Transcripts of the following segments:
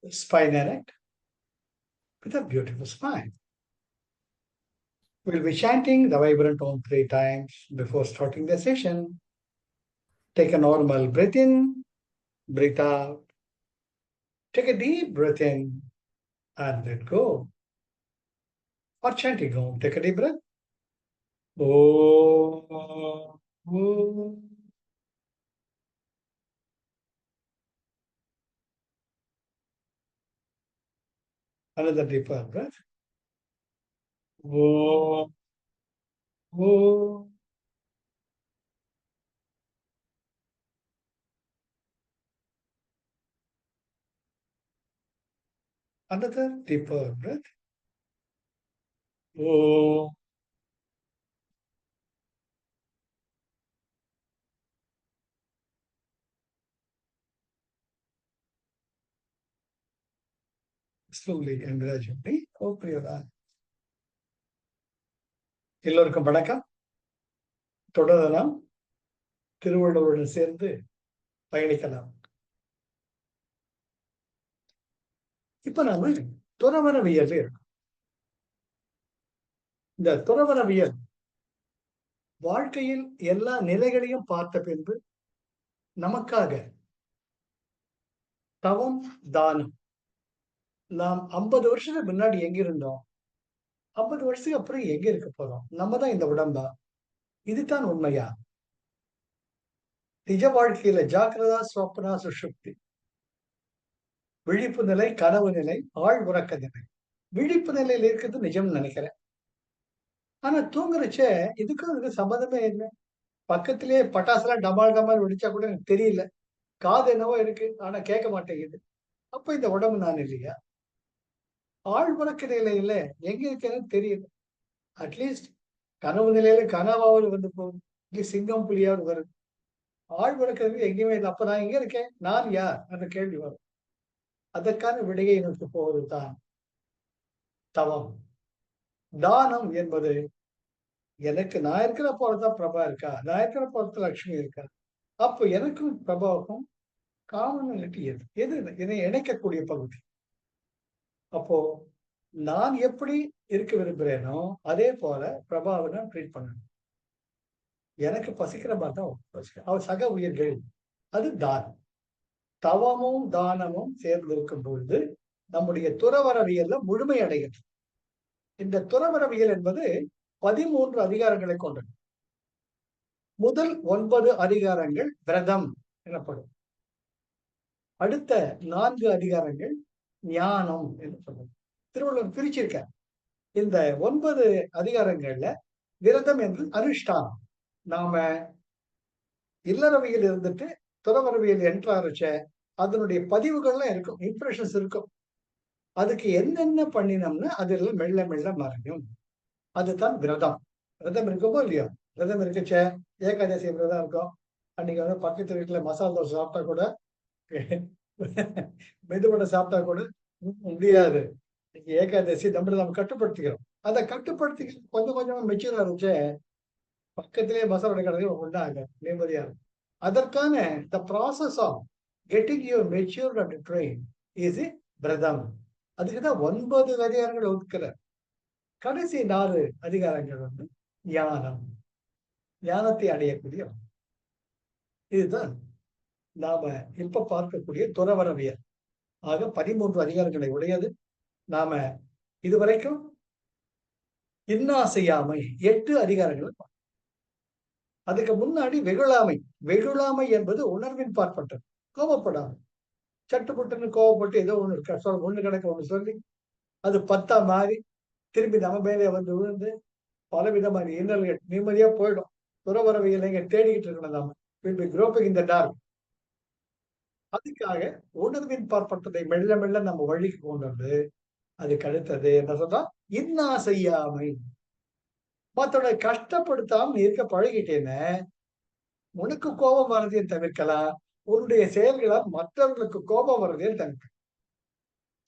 spine erect with a beautiful spine. We'll be chanting the vibrant Om 3 times before starting the session. Take a normal breath in, breathe out. Take a deep breath in and let go. Or chanting Om. Take a deep breath. Om. Om. Another deeper breath. Om. Om. Another deeper breath. Om. Slowly and gradually open your eyes. எல்லோருக்கும் வணக்கம். தொடரலாம். திருவள்ளுவருடன் சேர்ந்து பயணிக்கலாம். இப்ப நாம துறவரவியல் இருக்கும். இந்த துறவரவியல் வாழ்க்கையில் எல்லா நிலைகளையும் பார்த்த பின்பு நமக்காக தவம் தானம். நாம் 50 வருஷத்துக்கு முன்னாடி எங்க இருந்தோம், 50 வருஷத்துக்கு அப்புறம் எங்க இருக்க போறோம், நம்ம தான் இந்த உடம்பா, இதுதான் உண்மையா? நிஜ வாழ்க்கையில ஜாக்கிரதா ஸ்வப்னா சுஷுப்தி, விழிப்பு நிலை, கனவு நிலை, ஆழ் உறக்க நிலை. விழிப்பு நிலையில இருக்கிறது நிஜம்னு நினைக்கிறேன். ஆனா தூங்குறச்ச இதுக்கும் இதுக்கு சம்மந்தமே இல்லை. பக்கத்திலேயே பட்டாசுலாம் டமால் டமால் வெடிச்சா கூட எனக்கு தெரியல. காது என்னவோ இருக்கு, ஆனா கேட்க மாட்டேங்குது. அப்ப இந்த உடம்பு நான் இல்லையா? ஆழ் உறக்க நிலையில எங்க இருக்கேன்னு தெரியல. அட்லீஸ்ட் கனவு நிலையில கனவாவது வந்து போகுது, இங்க சிங்கம் புலியாவது வருது. ஆழ் உறக்கிறது எங்கேயுமே இல்லை. அப்ப நான் எங்க இருக்கேன், நான் யார் அந்த கேள்வி வரும். அதற்கான விடையை நோக்கி போவதுதான் தவம். தானம் என்பது எனக்கு நான் இருக்கிற போலதான் பிரபா இருக்கா, நான் இருக்கிற போலதான் லட்சுமி இருக்கா, அப்போ எனக்கும் பிரபாவுக்கும் காமனாலிட்டி எது எது என்னை இணைக்கக்கூடிய பகுதி. அப்போ நான் எப்படி இருக்க விரும்புகிறேனோ அதே போல பிரபாவை நான் ட்ரீட் பண்ணணும். எனக்கு பசிக்கிற மாதிரி தான் அவர் சக உயிர்கள். அது தானம். தவமும் தானமும் சேர்ந்து இருக்கும் பொழுது நம்முடைய துறவரவியல்ல முழுமை அடைகிறது. இந்த துறவரவியல் என்பது 13 அதிகாரங்களை கொண்டது. முதல் 9 அதிகாரங்கள் விரதம் எனப்படும். அடுத்த 4 அதிகாரங்கள் ஞானம் என்று சொல்றது. திருவள்ளுவர் பிரிச்சிருக்க. இந்த 9 அதிகாரங்கள்ல விரதம் என்று அனுஷ்டானம். நாம இல்லறவியல் இருந்துட்டு துறவரவியல் என்றாருச்ச அதனுடைய பதிவுகள்லாம் இருக்கும், இம்ப்ரெஷன்ஸ் இருக்கும். அதுக்கு என்னென்ன பண்ணினோம்னா அதெல்லாம் மெல்ல மெல்ல மறையும். அதுதான் விரதம். விரதம் இருக்குமோ இல்லையோ, விரதம் இருக்குச்ச ஏகாதசி விரதம் இருக்கும். அன்னைக்கு வந்து பக்கத்து வீட்டுல மசாலா தோசை சாப்பிட்டா கூட, மெதுவடை சாப்பிட்டா கூட முடியாது. ஏகாதசி நம்ம கட்டுப்படுத்திக்கிறோம். அதை கட்டுப்படுத்தி கொஞ்சம் கொஞ்சமா மெச்சூரா இருந்துச்சு, பக்கத்திலேயே மசாலா கடைகள் உண்டாங்க, நிம்மதியா இருக்கும். அதற்கான the process of getting you matured and trained is விரதம். அதுக்குதான் 9 அதிகாரங்கள் ஒதுக்கல. கடைசி 4 அதிகாரங்கள் வந்து ஞானம், ஞானத்தை அடையக்கூடிய. இதுதான் நாம இப்ப பார்க்கக்கூடிய துறவரவியல். ஆக 13 அதிகாரங்களை உடையது. நாம இதுவரைக்கும் இன்னாசையாமை 8 அதிகாரங்கள். அதுக்கு முன்னாடி வெகுளாமை. வெகுளாமை என்பது உணர்வின் பாற்பட்டது. கோபப்படாமை. சட்டுப்பட்டுன்னு கோபப்பட்டு ஏதோ ஒண்ணு இருக்க ஒண்ணு கணக்கு ஒண்ணு சொல்லி அது 10ஆ மாறி திரும்பி நம்ம மேலே வந்து விழுந்து பலவிதமான இன்னல்கள் நிம்மதியா போயிடும். துறவரவியல் இங்க தேடிக்கிட்டு இருக்கணும். நாம will be groping in the dark. அதுக்காக உணர்வின் பாற்பட்டதை மெல்ல மெல்ல நம்ம வழிக்கு கொண்டு வந்து அதுக்கு அடுத்தது என்ன சொல்றா, இன்னாசையாமை. மற்றவனை கஷ்டப்படுத்தாம நீ இருக்க பழகிட்டேன்னு உனக்கு கோபம் வர்றதையும் தவிர்க்கலாம், உன்னுடைய செயல்களால் மற்றவர்களுக்கு கோபம் வர்றதையும் தவிர்க்கலாம்.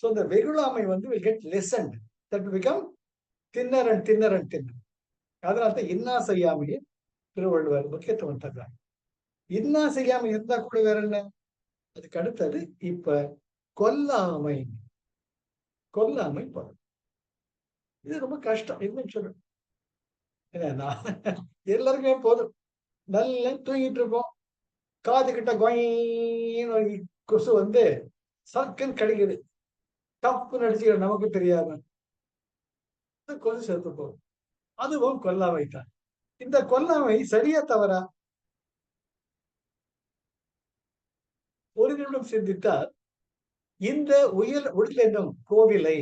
So the வெகுளாமை வந்து will get lessened, that will become thinner and thinner and thinner. அதனால இன்னா செய்யாமையே திருவள்ளுவர் முக்கியத்துவம் தர்றாங்க. இன்னா செய்யாம இருந்தா கூட வேற என்ன, அதுக்கு அடுத்தது இப்ப கொல்லாமை. கொல்லாமை பழம். இது ரொம்ப கஷ்டம். என்னன்னு சொல்றேன். எல்லாருக்குமே போதும். நல்லா தூங்கிட்டு இருப்போம். காது கிட்ட கொய்ன்னு ஒரு கொசு வந்து சக்குன்னு கடிக்குது. டப்புன்னு அடிச்சுக்கிற நமக்கு தெரியாம. கொசு செத்து போகும். அதுவும் கொல்லாமை தான். இந்த கொல்லாமை சரியா தவறா? ஒரு நிமிடம் சிந்தித்தால் இந்த உடல் என்னும் கோவிலை,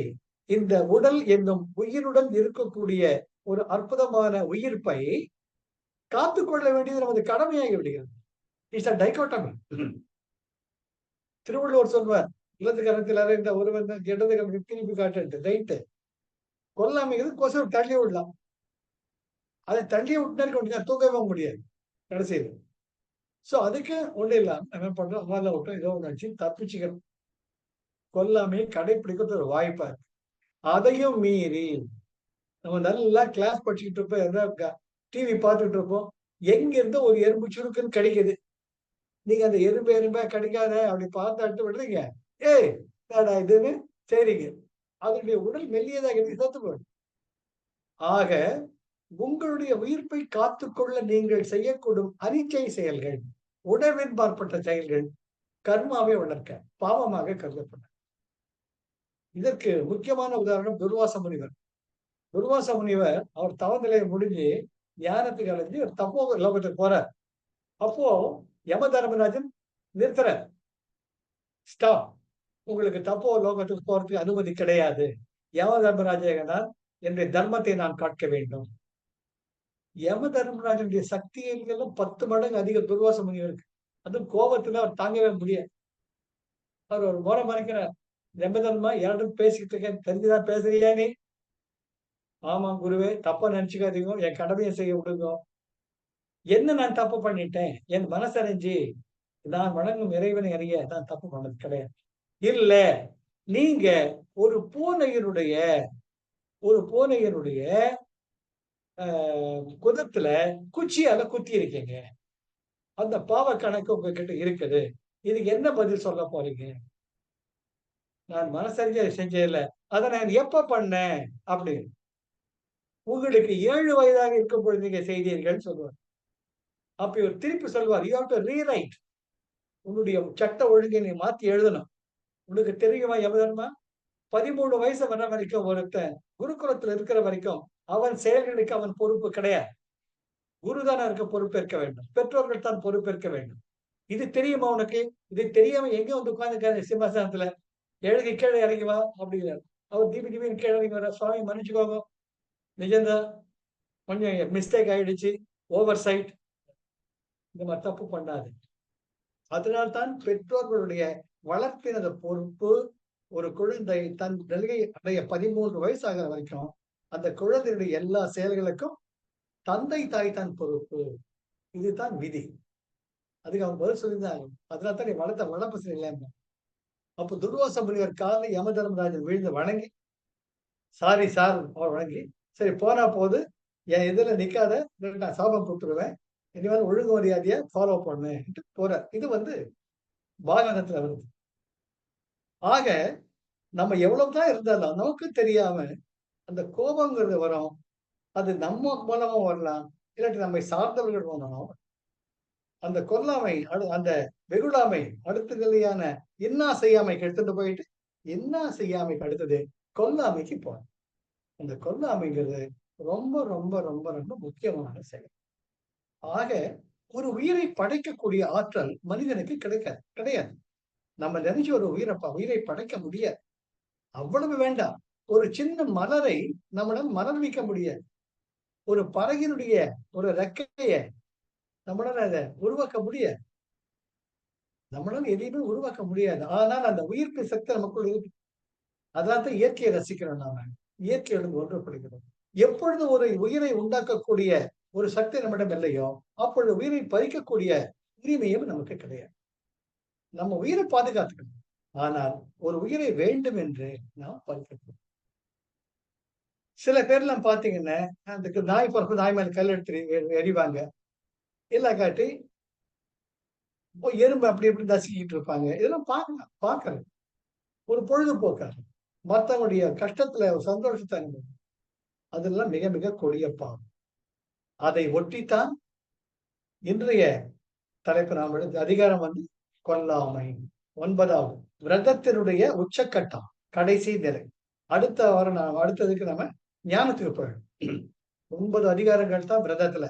இந்த உடல் என்னும் உயிருடன் இருக்கக்கூடிய ஒரு அற்புதமான உயிர்ப்பை காத்துக்கொள்ள வேண்டியது நமது கடமையாகி விடுகிறது. It's a டைகோட்டமி. திருவள்ளுவர் சொல்வார், "இடது கரத்தில் அறைந்த ஒருவன் இடது கரத்தில் திருப்பி காட்டு." ரைட்டு. கொல்லாமைங்கிறது கொசு தள்ளி விடலாம். அதை தள்ளி விட்டுனே இருக்க முடியாது. தூக்கவே முடியாது கடைசியில. சோ அதுக்கு ஒண்ணும் இல்லாம என்ன பண்றோம், முதல்ல விட்டோம் ஏதோ ஒண்ணு வச்சு தப்பிச்சுக்கணும். கொல்லாமையை கடைப்பிடிக்கிறது ஒரு வாய்ப்பா இருக்கு. அதையும் மீறி நம்ம நல்லா கிளாஸ் படிச்சுக்கிட்டு இருப்போம், ஏதாவது டிவி பார்த்துட்டு இருப்போம். எங்க இருந்து ஒரு எறும்பு சுருக்குன்னு கடிக்குது. நீங்க அந்த எறும்பு எறும்பா கடிக்காத அப்படி பார்த்தாட்டு விடுறீங்க. ஏய் என்னடா இதுன்னு சரிங்க. அதனுடைய உடல் மெல்லியதாக செத்து போயிடும். ஆக உங்களுடைய உயிர்ப்பை காத்துக்கொள்ள நீங்கள் செய்யக்கூடும் அனிச்சை செயல்கள், உணர்வின்பாற்பட்ட செயல்கள் கர்மாவை வளர்க்க பாவமாக கருதப்படும். இதற்கு முக்கியமான உதாரணம் துர்வாச முனிவர். துர்வாச முனிவர் அவர் தவநிலையை முடிஞ்சு ஞானத்துக்கு அடைஞ்சு ஒரு தப்போ லோகத்துக்கு போறார். அப்போ யம தர்மராஜன் நிறுத்துறார். ஸ்டாப். உங்களுக்கு தப்போ லோகத்துக்கு போறதுக்கு அனுமதி கிடையாது. யம தர்மராஜன் என்னுடைய தர்மத்தை நான் காட்க வேண்டும். யம தர்மராஜனுடைய சக்திகளும் 10 மடங்கு அதிக துர்வாச முனிவருக்கு. அதுவும் கோபத்துல அவர் தாங்கவே முடியாது. அவர் ஒரு முறை மறைக்கிறார். யம தர்மா யாரும் பேசிக்கிட்டு இருக்கேன் தெரிஞ்சுதான் பேசுறியா நீ? ஆமா குருவே, தப்பா நினைச்சுக்காதீங்க. என் கடமையை செய்ய விடுங்க. என்ன நான் தப்பு பண்ணிட்டேன்? என் மனசறிஞ்சு நான் வணங்கும் இறைவனை அறிய நான் தப்பு பண்ணது கிடையாது. இல்ல, நீங்க ஒரு பூனையினுடைய ஒரு பூனையினுடைய குதத்துல குச்சியால குத்தி இருக்கீங்க. அந்த பாவ கணக்கு உங்ககிட்ட இருக்குது. இதுக்கு என்ன பதில் சொல்ல போறீங்க? நான் மனசறிஞ்சு அதை செஞ்சதில்ல. அத நான் எப்ப பண்ணேன்? அப்படின்னு. உங்களுக்கு 7 வயதாக இருக்கும் பொழுது நீங்க செய்தீர்கள்ன்னு சொல்லுவார். அப்ப இவர் திருப்பி சொல்வார், யூ ஹேவ் டு ரீரைட். உன்னுடைய சட்ட ஒழுங்கை நீ மாத்தி எழுதணும். உனக்கு தெரியுமா யமதர்மா? 13 வயசு வர வரைக்கும் ஒருத்தன் குருகுலத்துல இருக்கிற வரைக்கும் அவன் செயல்களுக்கு அவன் பொறுப்பு கிடையாது. குருதான இருக்க பொறுப்பேற்க வேண்டும். பெற்றோர்கள் தான் பொறுப்பேற்க வேண்டும். இது தெரியுமா உனக்கு? இது தெரியாம எங்க வந்து உட்கார்ந்துருக்காரு சிம்மாசனத்துல? எழுதி கீழே இறங்கி வா அப்படிங்கிறார். அவர் தீபி தீபின்னு கீழே இறங்கி வர, சுவாமி மன்னிச்சுக்கோங்க. நிஜம்தான். கொஞ்சம் மிஸ்டேக் ஆயிடுச்சு. Oversight. இந்த மாதிரி தப்பு பண்ணாது. அதனால்தான் பெற்றோர்களுடைய வளர்ப்பினத பொறுப்பு ஒரு குழந்தை தன் நிலையை அடைய 13 வயசு ஆகிற வரைக்கும் அந்த குழந்தையுடைய எல்லா செயல்களுக்கும் தந்தை தாய் தான் பொறுப்பு. இதுதான் விதி. அதுக்கு அவங்க பதில் சொல்லியிருந்தாங்க. அதனால தான் நீ வளர்ப்பு சரியில்லைன்னு. அப்ப துர்வாச முனிவர் காலைல யம தர்மராஜன் விழுந்து வணங்கி, சாரி சார் அவர் வணங்கி, சரி போனா போது என் இதுல நிக்காத, நான் சாபம் போட்டுருவேன். இனிமேல் ஒழுங்கு மரியாதையா ஃபாலோ பண்ணு போறார். இது வந்து பாகவதத்துல வருது. ஆக நம்ம எவ்வளவுதான் இருந்தாலும் நமக்கு தெரியாம அந்த கோபங்கிறது வரும். அது நம்ம மூலமா வரலாம். இல்லாட்டி நம்மை சார்ந்தவர்கள் மூலமா அந்த கொல்லாமை அந்த வெகுளாமை அடுத்த நிலையான இன்னா செய்யாமைக்கு எடுத்துட்டு போயிட்டு இன்னா செய்யாமைக்கு அடுத்தது கொல்லாமைக்கு போகும். அந்த கொல்லாமைங்கிறது ரொம்ப ரொம்ப ரொம்ப ரொம்ப முக்கியமான செயல். ஆக ஒரு உயிரை படைக்கக்கூடிய ஆற்றல் மனிதனுக்கு கிடையாது. நம்ம நினைச்சு ஒரு உயிரை படைக்க முடியாது. அவ்வளவு வேண்டாம். ஒரு சின்ன மலரை நம்மளால் மலர்விக்க முடியாது. ஒரு பறகினுடைய ஒரு ரெக்கைய நம்மளால அதை உருவாக்க முடியாது. நம்மளால எதையுமே உருவாக்க முடியாது. ஆனால் அந்த உயிர்ப்பு சக்தி நமக்குள் இருக்கு. அதனால தான் இயற்கையை ரசிக்கிறோம் நாம. இயற்கையுடன் ஒன்றுபடுகிறோம். எப்பொழுது ஒரு உயிரை உண்டாக்கக்கூடிய ஒரு சக்தி நம்மிடம் இல்லையோ, அப்பொழுது உயிரை பறிக்கக்கூடிய உரிமையும் நமக்கு கிடையாது. நம்ம உயிரை பாதுகாத்துக்கணும். ஆனால் ஒரு உயிரை வேண்டும் என்று நாம் பறிக்கணும். சில பேர்லாம் பாத்தீங்கன்னா, அந்த நாய் பிறப்பு நாய் மேல கல் எடுத்து எறிவாங்க. இல்லாக்காட்டி எறும்பு அப்படி இப்படி நசுக்கிட்டு இருப்பாங்க. இதெல்லாம் பார்க்கலாம், பார்க்கிறேன். ஒரு பொழுதுபோக்காக, மத்தவங்களுடைய கஷ்டத்துல சந்தோஷத்தை அனுபவம், அதெல்லாம் மிக மிக கொடிய பாவம். அதை ஒட்டித்தான் இன்றைய தலைப்பு நாம் எடுத்த அதிகாரம் கொல்லாமை. 9வது விரதத்தினுடைய உச்சக்கட்டம், கடைசி நிலை. அடுத்த வாரம் அடுத்ததுக்கு நம்ம ஞானத்துக்கு போயிடும். 9 அதிகாரங்கள் தான் விரதத்துல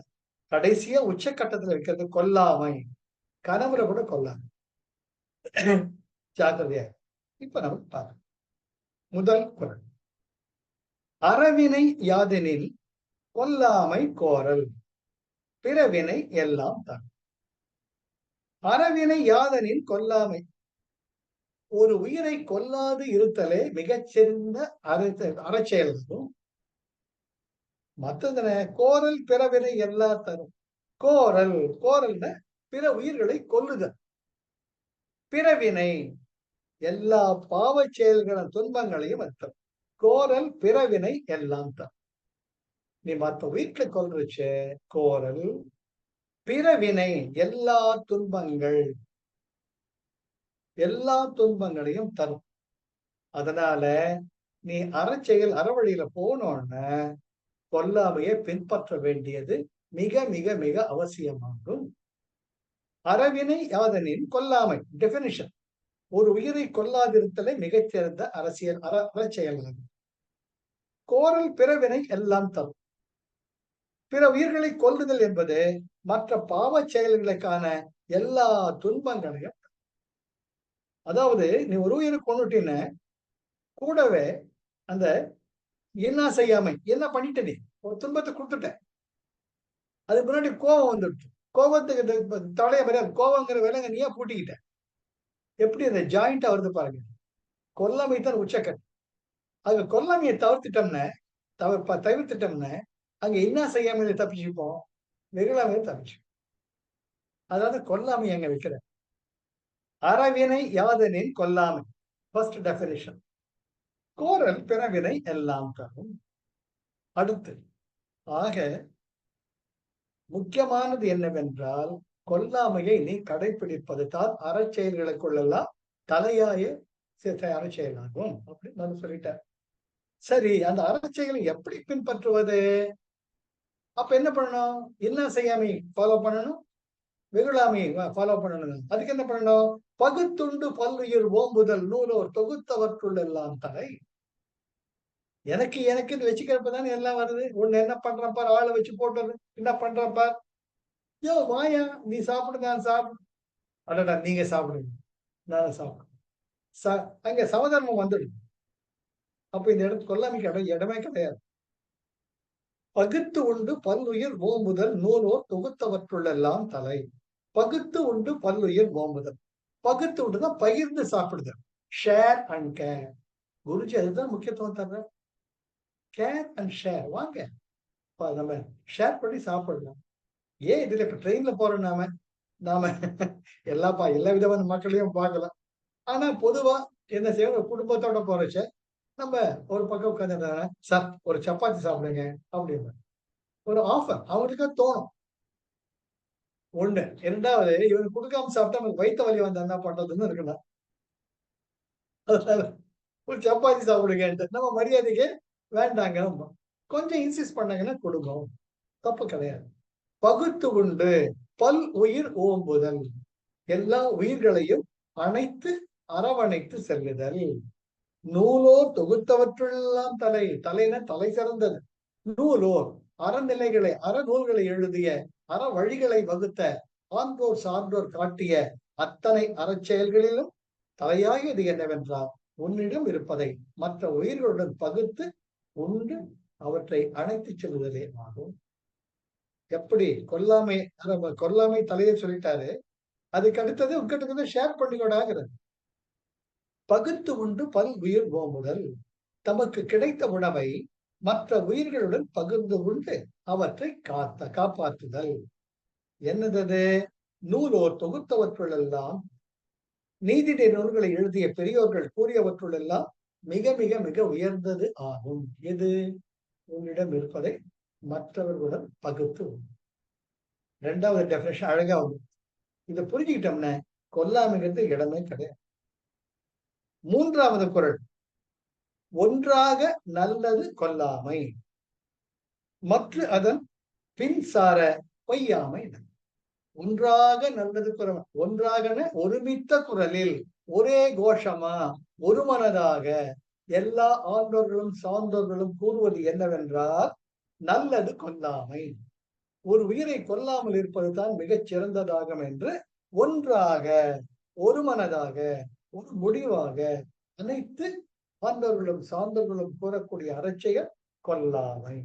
கடைசியா உச்சக்கட்டத்துல இருக்கிறது கொல்லாமை. கனவுல கூட கொல்லாமை. ஜாக்கிரதையா. இப்ப நம்ம பார்க்கலாம். முதல் குறள். அறவினை யாதெனில் கொல்லாமை கோரல், பிறவினை எல்லாம் தான். அறவினை யாதெனில் கொல்லாமை. ஒரு உயிரை கொல்லாது இருத்தலே மிகச்சிறந்த அறச்செயலாகும். மற்றதுன கோரல் பிறவினை எல்லாம் தரும். கோரல் கோரல்ன பிற உயிர்களை கொல்லுதல். பிறவினை எல்லா பாவ செயல்களின் துன்பங்களையும் அர்த்தம். கோரல் பிறவினை எல்லாம் தான். நீ மற்ற உயிர்களை கொல்றச்ச கோரல், பிறவினை எல்லா துன்பங்கள், எல்லா துன்பங்களையும் தரும். அதனால நீ அறச்செயல் அறவழியில போனோன்னு கொல்லாமையை பின்பற்ற வேண்டியது மிக மிக மிக அவசியமாகும். அறவினை யாதெனில் கொல்லாமை டெபினிஷன். ஒரு உயிரை கொல்லாதிருத்தலை மிகச்சிறந்த அறச்செயலாகும். கோரல் பிறவினை எல்லாம் தரும். பிற உயிர்களை கொல்லுதல் என்பது மற்ற பாவ செயல்களுக்கான எல்லா துன்பங்களையும், அதாவது நீ ஒரு உயிரை கொண்டுட்டீன்னு கூடவே அந்த என்ன செய்யாமை என்ன பண்ணிட்ட, நீ ஒரு துன்பத்தை கொடுத்துட்ட, அதுக்கு முன்னாடி கோபம் வந்துடுச்சு. கோபத்துக்கு தலைய மாதிரி கோபங்கிற விலங்க நீயே பூட்டிக்கிட்ட. எப்படி அந்த ஜாயிண்டா வருது பாருங்க. கொல்லாமை தான் உச்சக்கட்டு. அங்க கொல்லாமையை தவிர்த்துட்டோம்னா அங்க என்ன செய்யாம தப்பிச்சுப்போம், வெகுளாமையை தப்பிச்சு. அதாவது கொல்லாமை அங்க வைக்கிற. அறவினை யாதெனில் கொல்லாமை ஃபர்ஸ்ட் டெபினிஷன். கோரல் பிறவினை எல்லாம் தரும். அடுத்து ஆக முக்கியமானது என்னவென்றால் கொல்லாமையை நீ கடைபிடிப்பது தான் அறச்செயல்களுக்குள்ளெல்லாம் தலையாய அறச்செயலாகும் அப்படின்னு நான் சொல்லிட்டேன். சரி, அந்த அறச்செயலை எப்படி பின்பற்றுவது? அப்ப என்ன பண்ணணும்? என்ன செய்யாமை ஃபாலோ பண்ணணும், வெகுளாமை ஃபாலோ பண்ணணும். அதுக்கு என்ன பண்ணணும்? பகுத்துண்டு பல்லுயிர் ஓம்புதல் நூலோர் தொகுத்தவற்றுள் எல்லாம் தலை. எனக்கு எனக்குன்னு வச்சுக்கிறப்பதானே எல்லாம் வருது. ஒண்ணு என்ன பண்றான் பார், ஆளை வச்சு போட்டது என்ன பண்றான் பார். யோ வாயா, நீ சாப்பிடு, நான் சாப்பிடு. அடடா, நீங்க சாப்பிடுங்க, நானும் சாப்பிடுறேன். அங்க சமதர்மம் வந்துடும். அப்ப இந்த இடத்து கொல்லாமைக்கு இடமே கிடையாது. பகுத்து உண்டு பல்லுயிர் ஓம்புதல் நூலோர் தொகுத்தவற்றுள்ளெல்லாம் தலை. பகுத்து உண்டு பல்லுயிர் ஓம்புதல். பகுத்து உண்டுதான் பகிர்ந்து சாப்பிடுதல். Share and care. குருஜி அதுதான் முக்கியத்துவம் தர்ற. Care and share. வாங்க நம்ம ஷேர் பண்ணி சாப்பிடலாம். ஏன் இதுல இப்ப ட்ரெயின்ல போறோம் நாம நாம எல்லா விதமான மக்களையும் பார்க்கலாம். ஆனா பொதுவா என்ன செய்யணும், குடும்பத்தோட போறச்ச நம்ம ஒரு பக்கம் உட்காந்து சார் ஒரு சப்பாத்தி சாப்பிடுங்க அப்படின்னு ஒரு ஆஃபர் அவங்களுக்கு தோணும். ஒண்ணு. இரண்டாவது, இவனுக்கு கொடுக்காம சாப்பிட்டா நமக்கு வயிற்று வலி வந்து என்ன பண்றதுன்னு இருக்கணும். ஒரு சப்பாத்தி சாப்பிடுங்க நம்ம மரியாதைக்கு வேண்டாங்க, கொஞ்சம் இன்சிஸ்ட் பண்ணாங்கன்னா கொடுக்கும், தப்பு கிடையாது. பகுத்து உண்டு பல் உயிர் ஓம்புதல். எல்லா உயிர்களையும் அணைத்து அரவணைத்து செல்லுதல். நூலோர் தொகுத்தவற்றெல்லாம் தலை. தலைன தலை சிறந்தது. நூலோர் அறநிலைகளை அறநூல்களை எழுதிய அற வழிகளை வகுத்த ஆன்றோர் சான்றோர் காட்டிய அத்தனை அறச்செயல்களிலும் தலையாகியது என்னவென்றால் உன்னிடம் இருப்பதை மற்ற உயிர்களுடன் பகுத்து உண்டு அவற்றை அணைத்து செல்வதே ஆகும். எப்படி கொல்லாமை தலையை சொல்லிட்டாரு. அதுக்கு அடுத்தது உங்ககிட்ட ஷேர் பண்ணிக்கோட ஆகிறது. பகுத்து உண்டு பல் உயிர் ஓம்புதல். தமக்கு கிடைத்த உணவை மற்ற உயிர்களுடன் பகிர்ந்து உண்டு அவற்றை காப்பாற்றுதல். என்னது? நூலோர் தொகுத்தவற்றுள் எல்லாம், நீதிநெறி நூல்களை எழுதிய பெரியோர்கள் கூறியவற்றுள் எல்லாம் மிக மிக மிக உயர்ந்தது ஆகும். எது? உன்னிடம் இருப்பதை மற்றவர்களுடன் பகுத்து. இரண்டாவது டெபினேஷன் அழகா வந்து இதை புரிஞ்சுக்கிட்டோம்னா கொல்லாமைங்கிறது இடமே கிடையாது. மூன்றாவது குறள், ஒன்றாக நல்லது கொல்லாமை மற்ற அதன் பின் சார பொய்யாமை. ஒன்றாக நல்லது குரல், ஒன்றாக ஒருமித்த குரலில் ஒரே கோஷமா ஒரு மனதாக எல்லா ஆண்டோர்களும் சான்றோர்களும் கூறுவது என்னவென்றால் நல்லது கொல்லாமை. ஒரு உயிரை கொல்லாமல் இருப்பதுதான் மிகச் சிறந்ததாகும் என்று ஒன்றாக ஒரு மனதாக ஒரு முடிவாக அனைத்து ஆண்டவர்களும் சான்றோர்களும் கூறக்கூடிய அறச்செயல் கொல்லாமை.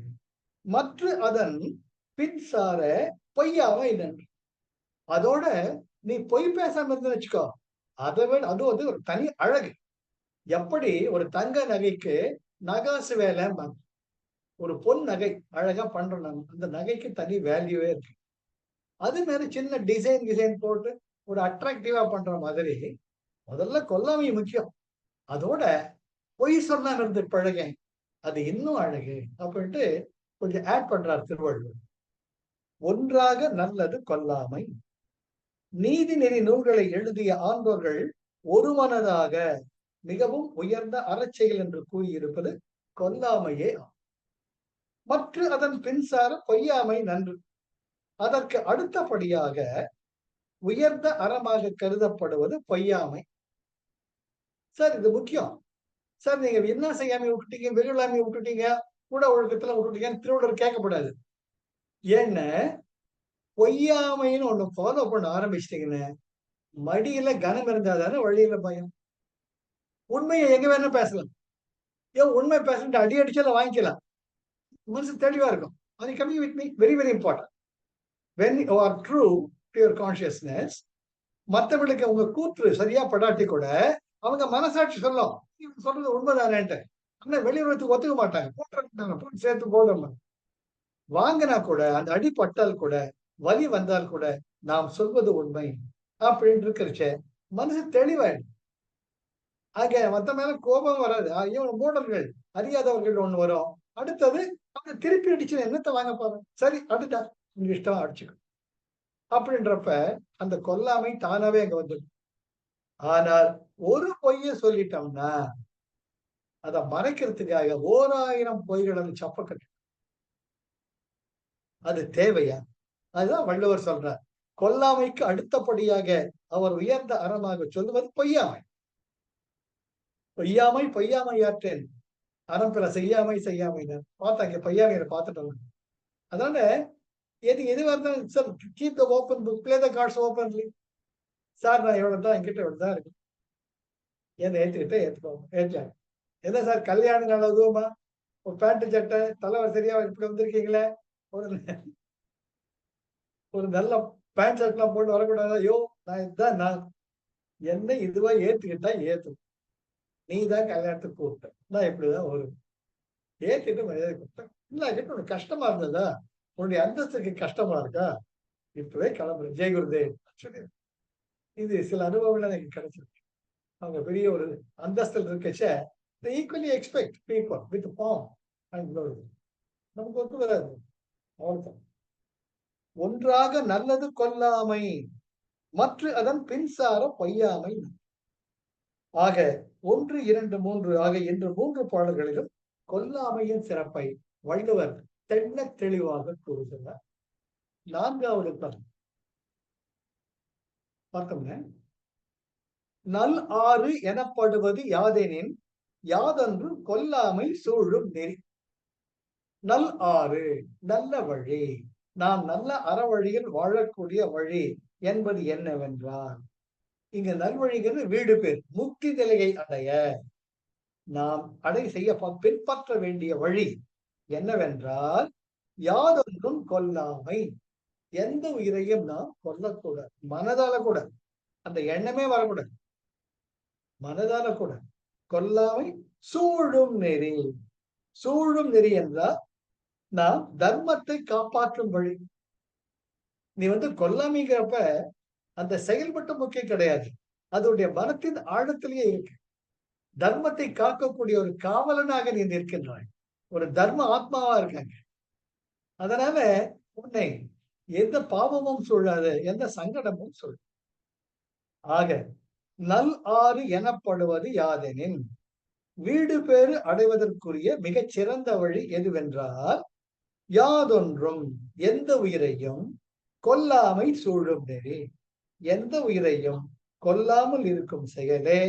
மற்ற அதன் பின்சார பொய்யாமை நன்று. அதோட நீ பொய் பேசாம இருந்து வச்சுக்கோ, அதை விட அது வந்து ஒரு தனி அழகு. எப்படி ஒரு தங்க நகைக்கு நகாசு வேலை, ஒரு பொன் நகை அழகா பண்றோம், அந்த நகைக்கு தனி வேல்யூவே இருக்கு. அது மாதிரி சின்ன டிசைன் போட்டு ஒரு அட்ராக்டிவா பண்ற மாதிரி முதல்ல கொல்லாமை முக்கியம். அதோட பொய் சொல்லாம இருந்து பழக, அது இன்னும் அழகு அப்படின்ட்டு கொஞ்சம் ஆட் பண்றார் திருவள்ளுவர். ஒன்றாக நல்லது கொல்லாமை. நீதி நெறி நூல்களை எழுதிய ஆண்டோர்கள் ஒருமனதாக மிகவும் உயர்ந்த அறச்செயல் என்று கூறியிருப்பது கொல்லாமையே. மற்ற அதன் பின்சார பொய்யாமை நன்று. அதற்கு அடுத்தபடியாக உயர்ந்த அறமாக கருதப்படுவது பொய்யாமை. சார் இது முக்கியம் சார், நீங்க என்ன செய்யாம விட்டுட்டீங்க, வெகுளாமை விட்டுட்டீங்க, கூட ஒழுக்கத்துல விட்டுட்டீங்கன்னு திருவள்ளுவர் கேட்கக்கூடாது. ஏன்னு பொய்யாமைன்னு ஒண்ணு ஃபாலோ பண்ண ஆரம்பிச்சிட்டீங்கன்னு மடியில கனம் இருந்தாதானே வழியில பயம். உண்மையை எங்க வேணா பேசலாம், ஏன் உண்மை பேசணும் அடி அடிச்சால வாங்கிக்கலாம், மனசு தெளிவா இருக்கும். அது coming with me very very important. When you are true to your consciousness, மற்றவர்களுக்கு உங்க கூற்று சரியா படாட்டி கூட அவங்க மனசாட்சி சொல்லும் சொல்றது உண்மைதானேன்ட்டு. ஆனா வெளியுறவுக்கு ஒத்துக்க மாட்டாங்க, போட்டு சேர்த்து போடுற வாங்கினா கூட அந்த அடிப்பட்டால் கூட வலி வந்தால் கூட நாம் சொல்வது உண்மை அப்படின்னு இருக்கிறச்ச மனசு தெளிவாயிடும். ஆக மத்த மேல கோபம் வராது. இவன் மூடர்கள் அறியாதவர்கள் ஒண்ணு வரும். அடுத்தது அவங்க திருப்பி அடிச்சு என்னத்தை வாங்க போறோம், சரி அடுத்தா உங்க இஷ்டம் அடிச்சுக்கும் அப்படின்றப்ப அந்த கொல்லாமை தானாவே அங்க வந்துடும். ஆனால் ஒரு பொய்ய சொல்லிட்டோம்னா அதை மறைக்கிறதுக்காக 1000 பொய்களை சப்பக்கட்டு, அது தேவையா? அதுதான் வள்ளுவர் சொல்றார். கொல்லாமைக்கு அடுத்தபடியாக அவர் உயர்ந்த அறமாக சொல்லுவது பொய்யாமை. பொய்யாமை பொய்யாமை ஆற்றேன் அறம் பிற செய்யாமை பார்த்தாங்க பொய்யாமையை பார்த்துட்டோம். அதனால எதுவாக இருந்தாலும் keep the open book, play the cards openly. Sir நான் இவ்வளவுதான், என்கிட்ட இவ்வளவுதான் இருக்கு, ஏன் ஏத்துக்கிட்டே ஏற்றாங்க. என்ன சார் கல்யாணம் நல்லதுமா, ஒரு பேண்ட் சட்டை தலைவர் சரியா இப்படி வந்திருக்கீங்களே, ஒரு நல்ல பேண்ட் ஷர்ட் எல்லாம் போட்டு வரக்கூடாது. ஐயோ நான் இதுதான், நான் என்ன இதுவா ஏத்துக்கிட்டா ஏத்து, நீ தான் கல்யாணத்துக்கு கூப்பிட்ட, நான் இப்படிதான் வரும் ஏத்துக்கிட்டு மரியாதை கொடுத்தேன். இல்லாக்கிட்டு உனக்கு கஷ்டமா இருந்ததா, உன்னுடைய அந்தஸ்துக்கு கஷ்டமா இருக்கா, இப்பவே கிளம்புறேன் ஜெய் குருதேவ். இது சில அனுபவங்கள் எனக்கு கிடைச்சிருக்கு. அவங்க பெரிய ஒரு அந்தஸ்தில் இருக்கச்ச equally expect people with form and glory. நமக்கு ஒத்து வராது. அவ்வளவுதான். ஒன்றாக நல்லது கொல்லாமை மற்ற அதன் பின்சார பொய்யாமை. ஆக 1, 2, 3 ஆக இன்று 3 பாடல்களிலும் கொல்லாமையின் சிறப்பை வள்ளுவர் தெள்ள தெளிவாக கூறுகிறார். 4வது பார்த்தோம்ங்க, நல் ஆறு எனப்படுவது யாதெனின் யாதொன்று கொல்லாமை சூழும் நெறி. நல் ஆறு நல்ல வழி, நாம் நல்ல அறவழியில் வாழக்கூடிய வழி என்பது என்னவென்றால், இங்க நல்வழிங்கிறது வீடு பேர், முக்தி நிலையை அடைய நாம் செய்ய பின்பற்ற வேண்டிய வழி என்னவென்றால் யாதொன்றும் கொல்லாமை. எந்த உயிரையும் நாம் கொல்லக்கூடாது, மனதால கூட அந்த எண்ணமே வரக்கூடாது, மனதால கூட கொல்லாமை. சூழும் நெறி, சூழும் நெறி என்றால் நாம் தர்மத்தை காப்பாற்றும் வழி. நீ கொல்லாமைங்கிறப்ப அந்த செயல்பட்ட முக்கியம் கிடையாது, அதனுடைய மனத்தின் ஆழத்திலேயே இருக்கு. தர்மத்தை காக்கக்கூடிய ஒரு காவலனாக நீ நிற்கின்றாய், ஒரு தர்ம ஆத்மாவா இருக்காங்க. அதனால உன்னை எந்த பாவமும் சூழாது, எந்த சங்கடமும் சூழ். ஆக நல் ஆறு எனப்படுவது யாதெனின் வீடு பேறு அடைவதற்குரிய மிகச் சிறந்த வழி எதுவென்றால் யாதொன்றும் எந்த உயிரையும் கொல்லாமை சூழும் நெறி. எந்த உயிரையும் கொல்லாமல் இருக்கும் செயலே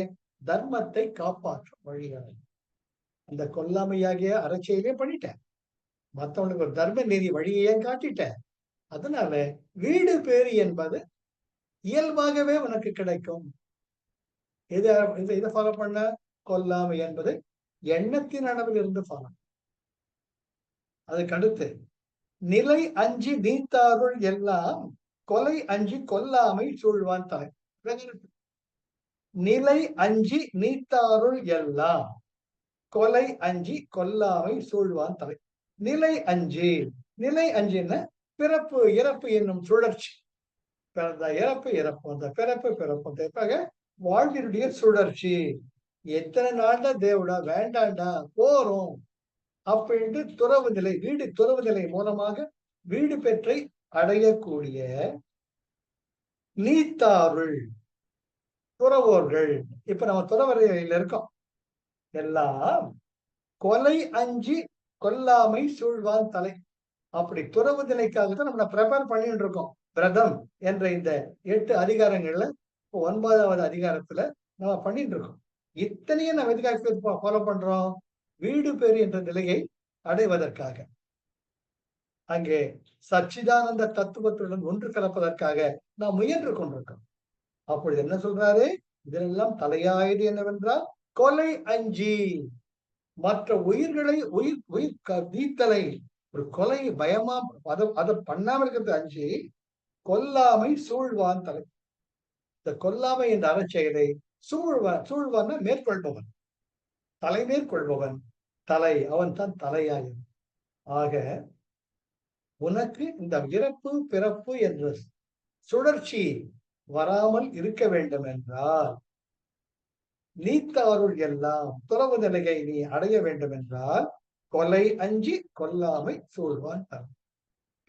தர்மத்தை காப்பாற்றும் வழிகள். அந்த கொல்லாமையாகிய அறச்செயலே பண்ணிட்டேன், மற்றவனுக்கு ஒரு தர்ம நெறி வழியையே காட்டிட்டேன். அதனால வீடு பேறு என்பது இயல்பாகவே உனக்கு கிடைக்கும். இதை ஃபாலோ பண்ண கொல்லாமை என்பது எண்ணத்தின் அளவில் இருந்து ஃபாலோ. அதுக்கு அடுத்து நிலை அஞ்சி நீத்தாருள் எல்லாம் கொலை அஞ்சி கொல்லாமை சூழ்வான் தலை. நிலை அஞ்சி நீத்தாருள் எல்லாம் கொலை அஞ்சி கொல்லாமை சூழ்வான் தலை. நிலை அஞ்சு, நிலை அஞ்சுன்னா பிறப்பு இறப்பு என்னும் சுழற்சி. பிறந்த இறப்பு இறப்பு, அந்த பிறப்பு பிறப்பு, வாழ்வினுடைய சுழற்சி. எத்தனை நாள் தான் தேவடா, வேண்டாண்டா, போறோம் அப்படின்ட்டு துறவு நிலை, வீடு துறவு நிலை மூலமாக வீடு பெற்றை அடையக்கூடிய நீத்தாருள் துறவோர்கள். இப்ப நம்ம துறவரையில இருக்கோம். எல்லாம் கொலை அஞ்சி கொல்லாமை சூழ்வான் தலை. அப்படி துறவு நிலைக்காக தான் நம்ம ப்ரிப்பேர் பண்ணிட்டு இருக்கோம். விரதம் என்ற இந்த 8 அதிகாரங்கள்ல 9வது அதிகாரத்துல நம்ம பண்ணிட்டு இருக்கோம். இத்தனையும் நம்ம எதுக்காக ஃபாலோ பண்றோம்? வீடு பேறு என்ற நிலையை அடைவதற்காக, அங்கே சச்சிதானந்த தத்துவத்துடன் ஒன்று கலப்பதற்காக நாம் முயன்று கொண்டிருக்கோம். அப்பொழுது என்ன சொல்றாரு? இதெல்லாம் தலையாயது என்னவென்றால் கொலை அஞ்சி, மற்ற உயிர்களை உயிர் உயிர் நீத்தலை, ஒரு கொலை பயமா அதை பண்ணாம இருக்கிறது அஞ்சி கொல்லாமை சூழ்வான் தலை. இந்த கொல்லாமை என்ற அறச்செயலை சூழ்வான் மேற்கொள்பவன், தலை மேற்கொள்பவன் தலை, அவன் தான் தலையாயன். ஆக உனக்கு இந்த இறப்பு பிறப்பு என்ற சுழற்சி வராமல் இருக்க வேண்டும் என்றால், நீத்தாருள் எல்லாம் துறவு நிலையை நீ அடைய வேண்டும் என்றால் கொலை அஞ்சி கொல்லாமை சூழ்வான் தலை.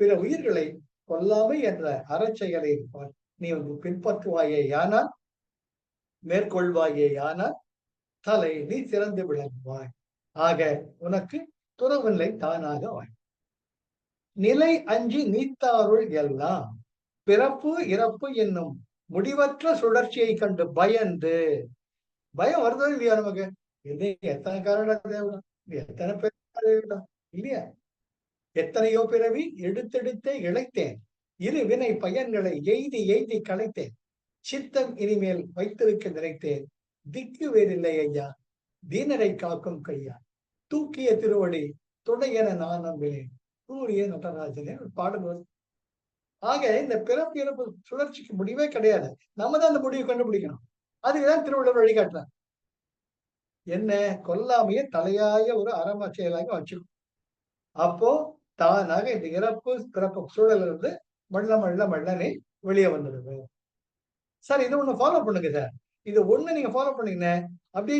பிற உயிர்களை கொல்லாமை என்ற அறச்செயலை நீ பின்பற்றுவாயே யானால், மேற்கொள்வாயே யானால் தலை நீ சிறந்து விளங்குவாய். ஆக உனக்கு துறவு நிலை தானாக வாய். நிலை அஞ்சி நீத்தாருள் எல்லாம் பிறப்பு இறப்பு என்னும் முடிவற்ற சுழற்சியை கண்டு பயந்து, பயம் வருதோ இல்லையா நமக்கு? இது எத்தனை காரணம், எத்தனை பேர் இல்லையா? எத்தனையோ பிறவி எடுத்தெடுத்தே இழைத்தேன், இரு வினை பயன்களை எய்தி எய்தி களைத்தேன், சித்தம் இனிமேல் வைத்திருக்க நினைத்தேன், திக்கு வேறில்லை ஐயா, தீனரை காக்கும் கையா, தூக்கிய திருவடி துணையென நான் நம்பினேன், சூரிய நடராஜனே ஒரு பாடல். ஆக இந்த பிறப்பு இறப்பு சுழற்சிக்கு முடிவே கிடையாது. நம்ம தான் அந்த முடிவை கண்டுபிடிக்கணும். அதுக்குதான் திருவள்ளுவர் வழிகாட்டுறார். என்ன? கொல்லாமைய தலையாய ஒரு அறம செயலாக வச்சுக்கணும். அப்போ தானாக இந்த இறப்பு பிறப்பு சூழல் இருந்து மெல்லனே வெளியே வந்துடுது. சார் இது ஒண்ணு ஃபாலோ பண்ணுங்க சார். இது ஒண்ணு நீங்க ஃபாலோ பண்ணீங்கன்னா அப்படியே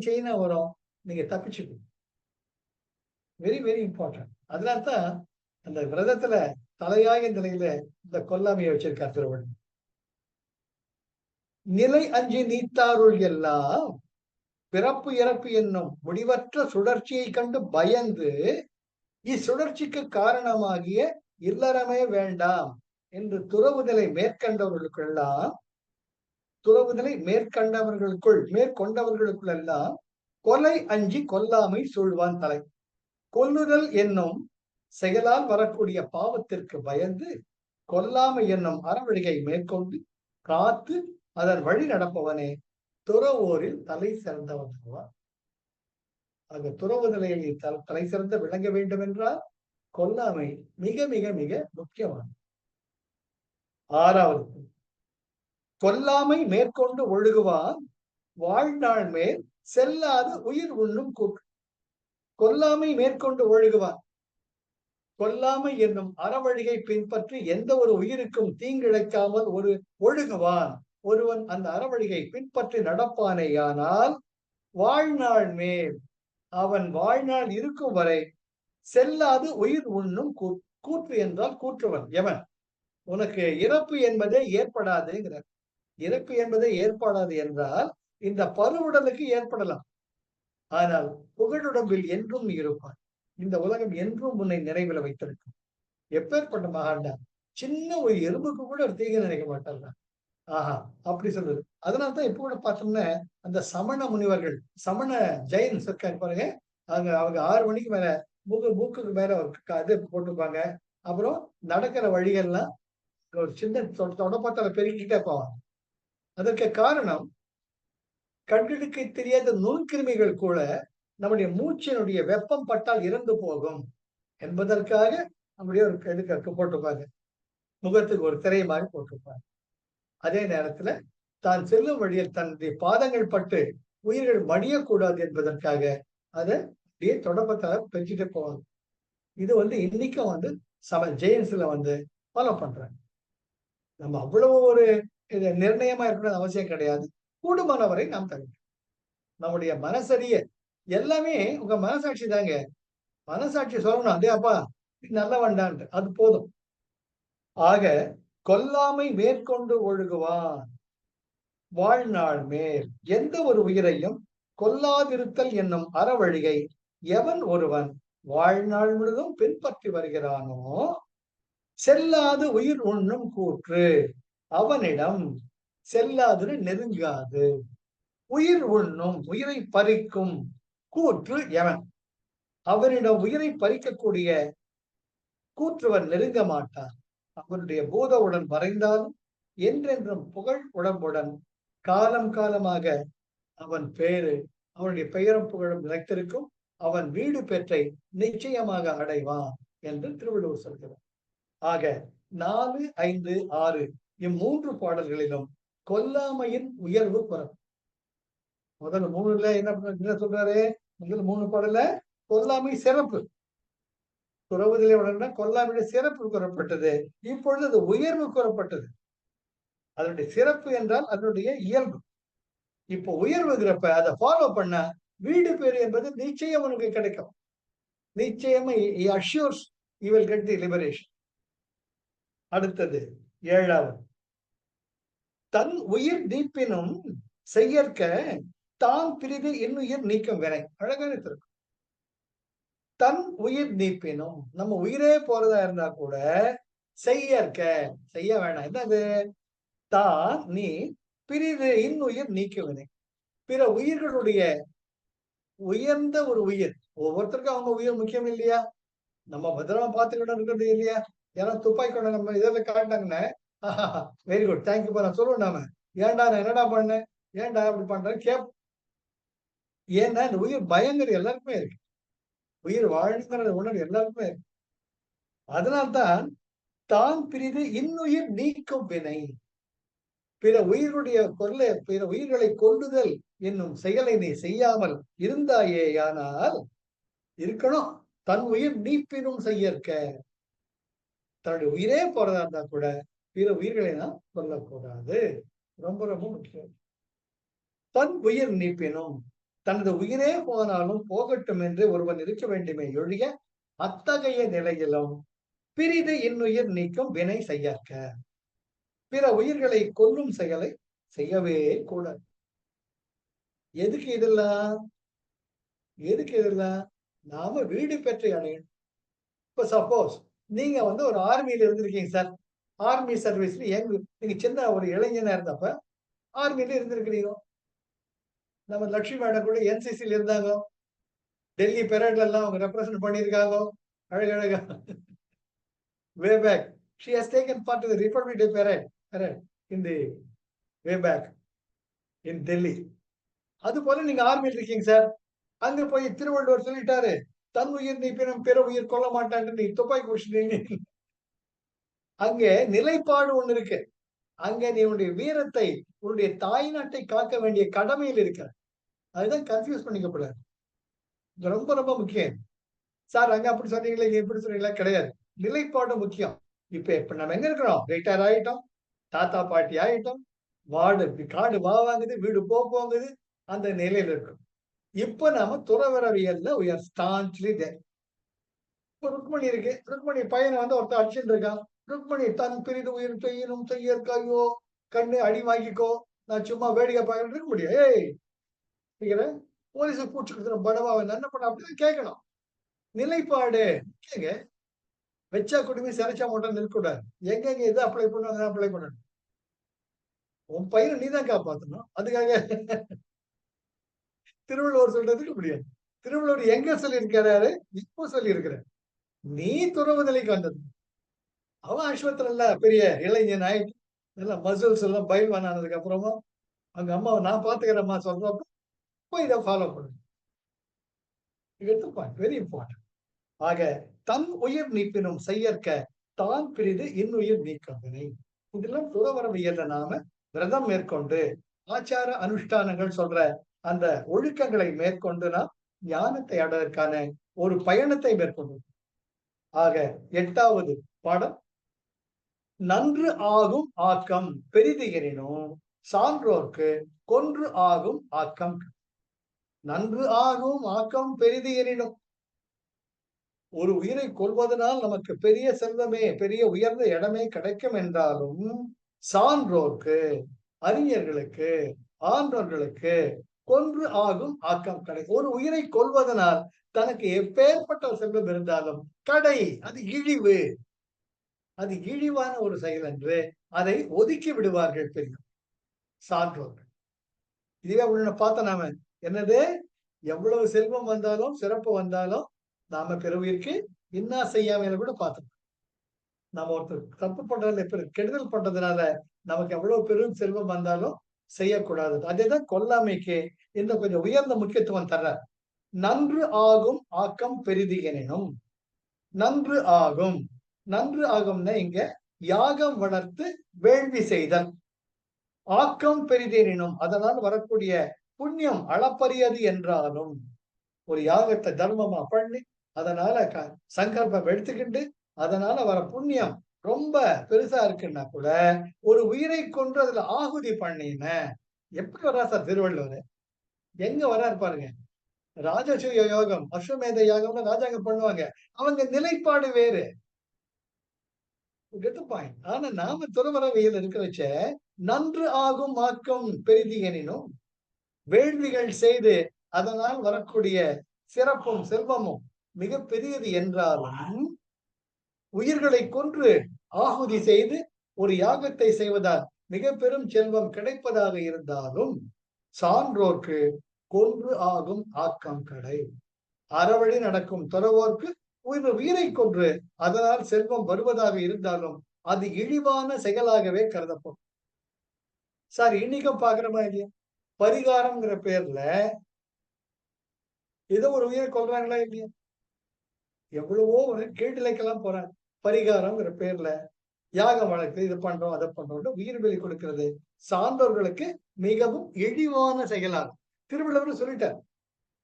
செயினா வரும், நீங்க தப்பிச்சுக்கணும். Very very important. அதனால்தான் அந்த விரதத்துல தலையாய நிலையில இந்த கொல்லாமையை வச்சிருக்கார் திருவள்ளுவர். நிலை அஞ்சி நீத்தாருள் எல்லாம் பிறப்பு இறப்பு என்னும் முடிவற்ற சுழற்சியை கண்டு பயந்து இச்சுழற்சிக்கு காரணமாகிய இல்லறமே வேண்டாம் என்று துறவு நிலை மேற்கொண்டவர்களுக்குள் எல்லாம் கொலை அஞ்சி கொல்லாமை சூழ்வான் தலை. கொல்லுதல் என்னும் செயலால் வரக்கூடிய பாவத்திற்கு பயந்து கொல்லாமை என்னும் அறவழியை மேற்கொண்டு காத்து அதன் வழி நடப்பவனே துறவோரில் தலை சிறந்தவன். ஆக துறவு நிலையை தலை சிறந்த விளங்க வேண்டும் என்றால் கொல்லாமை மிக மிக மிக முக்கியமானது. 6வது, கொல்லாமை மேற்கொண்டு ஒழுகுவான் வாழ்நாள் மேல் செல்லாது உயிர் உண்ணும் கூற்று. கொல்லாமை மேற்கொண்டு ஒழுகுவான், கொல்லாமை என்னும் அறவழியை பின்பற்றி எந்த ஒரு உயிருக்கும் தீங்கிழைக்காமல் ஒழுகுவான் ஒருவன் அந்த அறவழியை பின்பற்றி நடப்பானேயானால் வாழ்நாள் மேல், அவன் வாழ்நாள் இருக்கும் வரை செல்லாது உயிர் உண்ணும் கூற்று என்றால் கூற்றுவன் எவன், உனக்கு இறப்பு என்பதே ஏற்படாதுங்கிறார். இறப்பு என்பதை ஏற்படாது என்றால் இந்த பருவுடலுக்கு ஏற்படலாம். ஆனால் புகழுடம்பில் என்றும் நீ இருப்பாய். இந்த உலகம் என்றும் உன்னை நிறைவில் வைத்திருக்கும். எப்பேற்பட்ட மகான்டா! சின்ன ஒரு எறும்புக்கு கூட ஒரு தீங்கு நினைக்க மாட்டார்டா. ஆஹா! அப்படி சொல்லுது. அதனால தான் இப்ப கூட பார்த்தோம்னா, அந்த சமண முனிவர்கள், சமண ஜெயின்ஸ் இருக்காங்க பாருங்க. அவங்க அவங்க 6 மணிக்கு மேல மூக்குக்கு மேல ஒரு இது போட்டுப்பாங்க. அப்புறம் நடக்கிற வழிகள்லாம் ஒரு சின்ன தொடப்பத்தால பெருக்கிட்டே போவாங்க. அதற்கு காரணம், கண்களுக்கு தெரியாத நுண்கிருமிகள் கூட நம்முடைய மூச்சினுடைய வெப்பம் பட்டால் இறந்து போகும் என்பதற்காக அப்படியே ஒரு இதுக்கு போட்டிருப்பாங்க. முகத்துக்கு ஒரு திரை மாரி போட்டிருப்பாங்க. அதே நேரத்துல தான் செல்லும் வழியில் தன்னுடைய பாதங்கள் பட்டு உயிர்கள் மடியக்கூடாது என்பதற்காக அத அப்படியே தொடப்பத்தால பெருக்கிட்டே போவாங்க. இது இன்னைக்கும் ஜெயின்ஸ்ல ஃபாலோ பண்றாங்க. நம்ம அவ்வளவு ஒரு இது நிர்ணயமா இருக்கணும்னு அவசியம் கிடையாது. கூடுமானவரை நாம் தவிர்க்கணும். நம்முடைய மனசறிய எல்லாமே உங்க மனசாட்சி தாங்க. மனசாட்சி சொல்லணும். "டேய் அப்பா, நீ நல்லவன்டான்ட்டு." அது போதும். ஆக கொல்லாமை மேற்கொண்டு ஒழுகுவான் வாழ்நாள் மேல். எந்த ஒரு உயிரையும் கொல்லாதிருத்தல் என்னும் அறவழியை எவன் ஒருவன் வாழ்நாள் முழுதும் பின்பற்றி வருகிறானோ, செல்லாது உயிர் உண்ணும் கூற்று அவனிடம் செல்லாது நெருங்காது. உயிர் உண்ணும், உயிரை பறிக்கும் கூற்று எவன்? அவனிடம் உயிரை பறிக்கக்கூடிய கூற்றுவர் நெருங்க மாட்டார். அவனுடைய பூத உடன் மறைந்தாலும் என்றென்றும் புகழ் உடம்புடன் காலம் காலமாக அவன் பேரு, அவனுடைய பெயரும் புகழும் நிலைத்திருக்கும். அவன் வீடு பெற்றை நிச்சயமாக அடைவான் என்று திருவள்ளுவர் சொல்கிறார். ஆக 4, 5, 6 இம்மூன்று பாடல்களிலும் கொல்லாமையின் உயர்வு புறம். முதல் 3ல என்ன சொல்றாரு? முதல் 3 பாடல்ல கொல்லாமை சிறப்பு. துறவுதலை உடனே கொல்லாமையுடைய சிறப்பு கூறப்பட்டது. இப்பொழுது அது உயர்வு கூறப்பட்டது. அதனுடைய சிறப்பு என்றால் அதனுடைய இயல்பு. இப்போ உயர்வுங்கிறப்ப அதை ஃபாலோ பண்ணா வீடு பேரு என்பது நிச்சயம் உனக்கு கிடைக்கும். நிச்சயமா assures you will get the liberation. அடுத்தது 7வது. தன் உயிர் நீப்பினும் செய்யற்க தான் பிரிது இன்னுயிர் நீக்கும் வினை. அழகான திருக்குறள். தன் உயிர் நீப்பினும் நம்ம உயிரே போறதா இருந்தா கூட செய்யற்க செய்ய வேணாம். என்னது? தான் நீ பிரிது இன்னுயிர் நீக்குவினை. பிற உயிர்களுடைய உயர்ந்த ஒரு உயிர். ஒவ்வொருத்தருக்கும் அவங்க உயிர் முக்கியம் இல்லையா? நம்ம பத்திரமா பார்த்துக்கிட்டு இருக்கிறது இல்லையா? ஏன்னா துப்பாக்கி கொண்டு நம்ம இதில் காட்டினாங்கன்னா வெரி குட் தேங்க்யூ நான் சொல்லுவோம் நாம. ஏன்டா நான் என்னடா பண்ணேன்? ஏன்டா அப்படி பண்றேன் கேப். ஏன்னா இந்த உயிர் பயங்கர எல்லாருக்குமே இருக்கு. உயிர் வாழுங்கிற உணர்வு எல்லாருக்குமே இருக்கு. அதனால்தான் தான் பிரிது இன்னுயிர் நீக்கும் வினை. பிற உயிர்களை கொல்லுதல் என்னும் செயலை நீ செய்யாமல் இருந்தாயேயானால் இருக்கணும். தன் உயிர் நீப்பினும் செய்யற்க. தன்னுடைய உயிரே போறதா இருந்தா கூட பிற உயிர்களை நாம் கொல்லக்கூடாது. ரொம்ப ரொம்ப முக்கியம். தன் உயிர் நீப்பினும் தனது உயிரே போனாலும் போகட்டும் என்று ஒருவன் இருக்க வேண்டுமே ஒழிய அத்தகைய நிலையிலும் பிரிது இன்னுயிர் நீக்கும் வினை செய்யற்க. பிற உயிர்களை கொல்லும் செயலை செய்யவே கூடாது. எதுக்கு இதெல்லாம்? நாம வீடு பெற்றை அடையணும். இப்ப சப்போஸ் நீங்க ஒரு ஆர்மியில இருந்திருக்கீங்க சார். ஆர்மி சர்வீஸ்ல நீங்க சின்ன ஒரு இளைஞனா இருந்தப்ப ஆர்மியில இருந்திருக்கிறீங்க. நம்ம லட்சுமி மேடம் கூட என்சிசில இருந்தாங்க. டெல்லி பெரேட்ல எல்லாம் அவங்க ரெப்ரசன்ட் பண்ணியிருக்காங்க. அழகழகா way back. She has taken part in the Republic Day parade in the way back in Delhi. அது போல நீங்க ஆர்மியில் இருக்கீங்க சார். அங்க போய் திருவள்ளுவர் சொல்லிட்டாரு, தன் உயிர் நீப்பினும் பிற உயிர் கொல்ல மாட்டான்னு நீ துப்பாக்கி பிடிச்சிட்டீங்க. அங்கே நிலைப்பாடு ஒண்ணு இருக்கு. அங்க நீ உன்னுடைய வீரத்தை, உன்னுடைய தாய் நாட்டை காக்க வேண்டிய கடமையில் இருக்க. அதுதான் கன்ஃபியூஸ் பண்ணிக்கப்படாது. இது ரொம்ப ரொம்ப முக்கியம். சார் அங்க அப்படி சொன்னீங்களே, இங்க இப்படி சொன்னீங்களா? கிடையாது. நிலைப்பாடு முக்கியம். இப்ப நம்ம எங்க இருக்கிறோம்? ரிட்டையர் ஆயிட்டோம். தாத்தா பாட்டி ஆயிட்டோம். காடு வாங்குது, வீடு போங்குது. அந்த நிலையில இருக்கும். இப்ப நாம துறவரவியல்ல we are staunchly there. இப்ப ருக்மணி இருக்கு. ருக்மணி பையனை ஒருத்தன் அடிச்சுட்டு இருக்கான். ருக்மணி தன் பிரிது உயிர் செய்யணும் செய்யற்க ஐயோ கண்ணு அடி வாங்கிக்கோ, நான் சும்மா வேடிக்கை பார்க்கறேன்னு இருக்க முடியாது. ஏய் போலீஸ புடிச்சு குடுத்துரும் படவா என்ன பண்ண அப்படிதான் கேட்கணும். நிலைப்பாடு முக்கியங்க. வச்சா குடுமி சிரைச்சா மட்டும் நிற்கக்கூடாது. எங்கெங்க எது அப்ளை பண்ணணும் அத அப்ளை பண்ணணும். உன் பையன நீ தான் காப்பாத்தணும். அதுக்காக திருவள்ளுவர் சொல்றதுக்கு முடியாது. திருவள்ளுவர் எங்க சொல்லியிருக்கிறாரு? இப்போ சொல்லியிருக்கிறார். நீ துறவு நிலைக்கு வந்தது. அவன் அஸ்வத்ரல்ல பெரிய இளைஞன் ஆயிட்டு, நல்லா மசில்ஸ் எல்லாம் பயில்வான் ஆனதுக்கு அப்புறமா, அவங்க அம்மாவ நான் பாத்துக்கிறேன்ம்மா சொல்றப்ப, போய் இத ஃபாலோ பண்ணு. எடுத்துப்பாங்க. Very important. ஆக தன் உயிர் நீப்பினும் செய்யற்க தான் பிறிது இன்னுயிர் நீக்கவினை. இதெல்லாம் துறவறவியல்ல நாம விரதம் மேற்கொண்டு ஆச்சார அனுஷ்டானங்கள் சொல்ற அந்த ஒழுக்கங்களை மேற்கொண்டு நாம் ஞானத்தை அடைவதற்கான ஒரு பயணத்தை மேற்கொண்டோம். ஆக 8வது பாடம் நன்று ஆகும் ஆக்கம் பெரிது எனினும் சான்றோர்க்கு கொன்று ஆகும் ஆக்கம். நன்று ஆகும் ஆக்கம் பெரிது எனினும் ஒரு உயிரை கொல்வதனால் நமக்கு பெரிய செல்வமே பெரிய உயர்ந்த இடமே கிடைக்கும் என்றாலும் சான்றோர்க்கு அறிஞர்களுக்கு ஆன்றோர்களுக்கு கொன்று ஆகும் ஆக்கம் கிடைக்கும். ஒரு உயிரை கொல்வதனால் தனக்கு எப்பேற்பட்ட செல்வம் இருந்தாலும் கடை அது இழிவு, அது இழிவான ஒரு செயல் என்று அதை ஒதுக்கி விடுவார்கள் பெரிய சான்றோர்கள். இதுவே உள்ள பார்த்த நாம என்னது எவ்வளவு செல்வம் வந்தாலும் சிறப்பு வந்தாலும் நாம பிறவிற்கு இன்னா செய்யாமையில கூட பார்த்துக்கணும். நாம ஒருத்தர் தப்பு பண்றதுல கெடுதல் பண்றதுனால நமக்கு எவ்வளவு பெரும் செல்வம் வந்தாலும் செய்யக்கூடாது. அதேதான் கொல்லாமைக்கு இன்னும் கொஞ்சம் உயர்ந்த முக்கியத்துவம் தர்ற. நன்று ஆகும் ஆக்கம் பெரிது எனினும் நன்று ஆகும். நன்று ஆகும்னா இங்க யாகம் வளர்த்து வேள்வி செய்தல். ஆக்கம் பெரிதெனினும் அதனால் வரக்கூடிய புண்ணியம் அளப்பரியது என்றாலும் ஒரு யாகத்தை தர்மமா பண்ணி அதனால சங்கல்பம் எடுத்துக்கிட்டு அதனால வர புண்ணியம் ரொம்ப பெருசா இருக்குன்னா கூட ஒரு உயிரை கொன்று அதுல ஆகுதி பண்ணின எப்படி வரா சார் திருவள்ளுவர் எங்க வராரு பாருங்க. ராஜசூய யோகம் அஸ்வமேத யாகம்னு ராஜாங்க பண்ணுவாங்க. அவங்க நிலைப்பாடு வேறு. ஆனா நாம துறவறவியல் இருக்கிறச்ச நன்று ஆகும் ஆக்கம் பெரிது எனினும் வேள்விகள் செய்து அதனால் வரக்கூடிய சிறப்பும் செல்வமும் மிக பெரியது என்றாலும் உயிர்களை கொன்று ஆகுதி செய்து ஒரு யாகத்தை செய்வதால் மிக பெரும் செல்வம் கிடைப்பதாக இருந்தாலும் சான்றோர்க்கு கொன்று ஆகும் ஆக்கம் கடை. அறவழி நடக்கும் துறவோர்க்கு உயிரை கொன்று அதனால் செல்வம் வருவதாக இருந்தாலும் அது இழிவான செயலாகவே கருதப்படும். சார் இன்னைக்கும் பாக்குறோமா இல்லையா? பரிகாரம்ங்கிற பேர்ல ஏதோ ஒரு உயிரை கொள்றாங்களா இல்லையா? எவ்வளவோ ஒரு கீழ்நிலைக்கெல்லாம் போறாங்க. பரிகாரம்ங்கிற பேர்ல யாகம் வளர்த்து இது பண்றோம் அதை பண்றோம் உயிர் பலி கொடுக்கிறது சான்றோர்களுக்கு மிகவும் இழிவான செயலாகும். திருவள்ளுவர் சொல்லிட்டார்.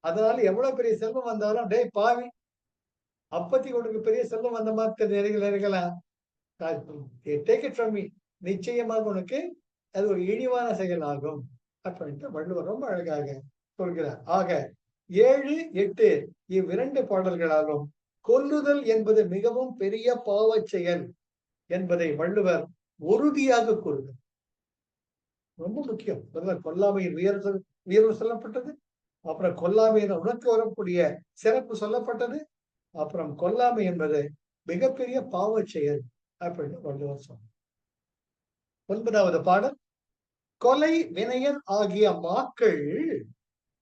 அதனால எவ்வளவு பெரிய செல்வம் வந்தாலும் டே பாவி அப்பத்தி உனக்கு பெரிய செல்வம் வந்த மாதிரி இருக்கலாம். Take it from me. நிச்சயமாக உனக்கு அது ஒரு இழிவான செயல் ஆகும் அப்படின்ட்டு வள்ளுவர் ரொம்ப அழகாக சொல்கிறார். ஆக 7, 8 இவ்விரண்டு பாடல்களாலும் கொல்லுதல் என்பது மிகவும் பெரிய பாவச் செயல் என்பதை வள்ளுவர் உறுதியாக கூறுகிறார். ரொம்ப முக்கியம். கொல்லாமையின் உயர்வு சொல்லப்பட்டது. அப்புறம் கொல்லாமையின் உனக்கு வரக்கூடிய சிறப்பு சொல்லப்பட்டது. அப்புறம் கொல்லாமை என்பது மிகப்பெரிய பாவச் செயல் அப்படின்னு வள்ளுவர் சொன்னார். 9வது பாடல் கொலை வினையர் ஆகிய மாக்கள்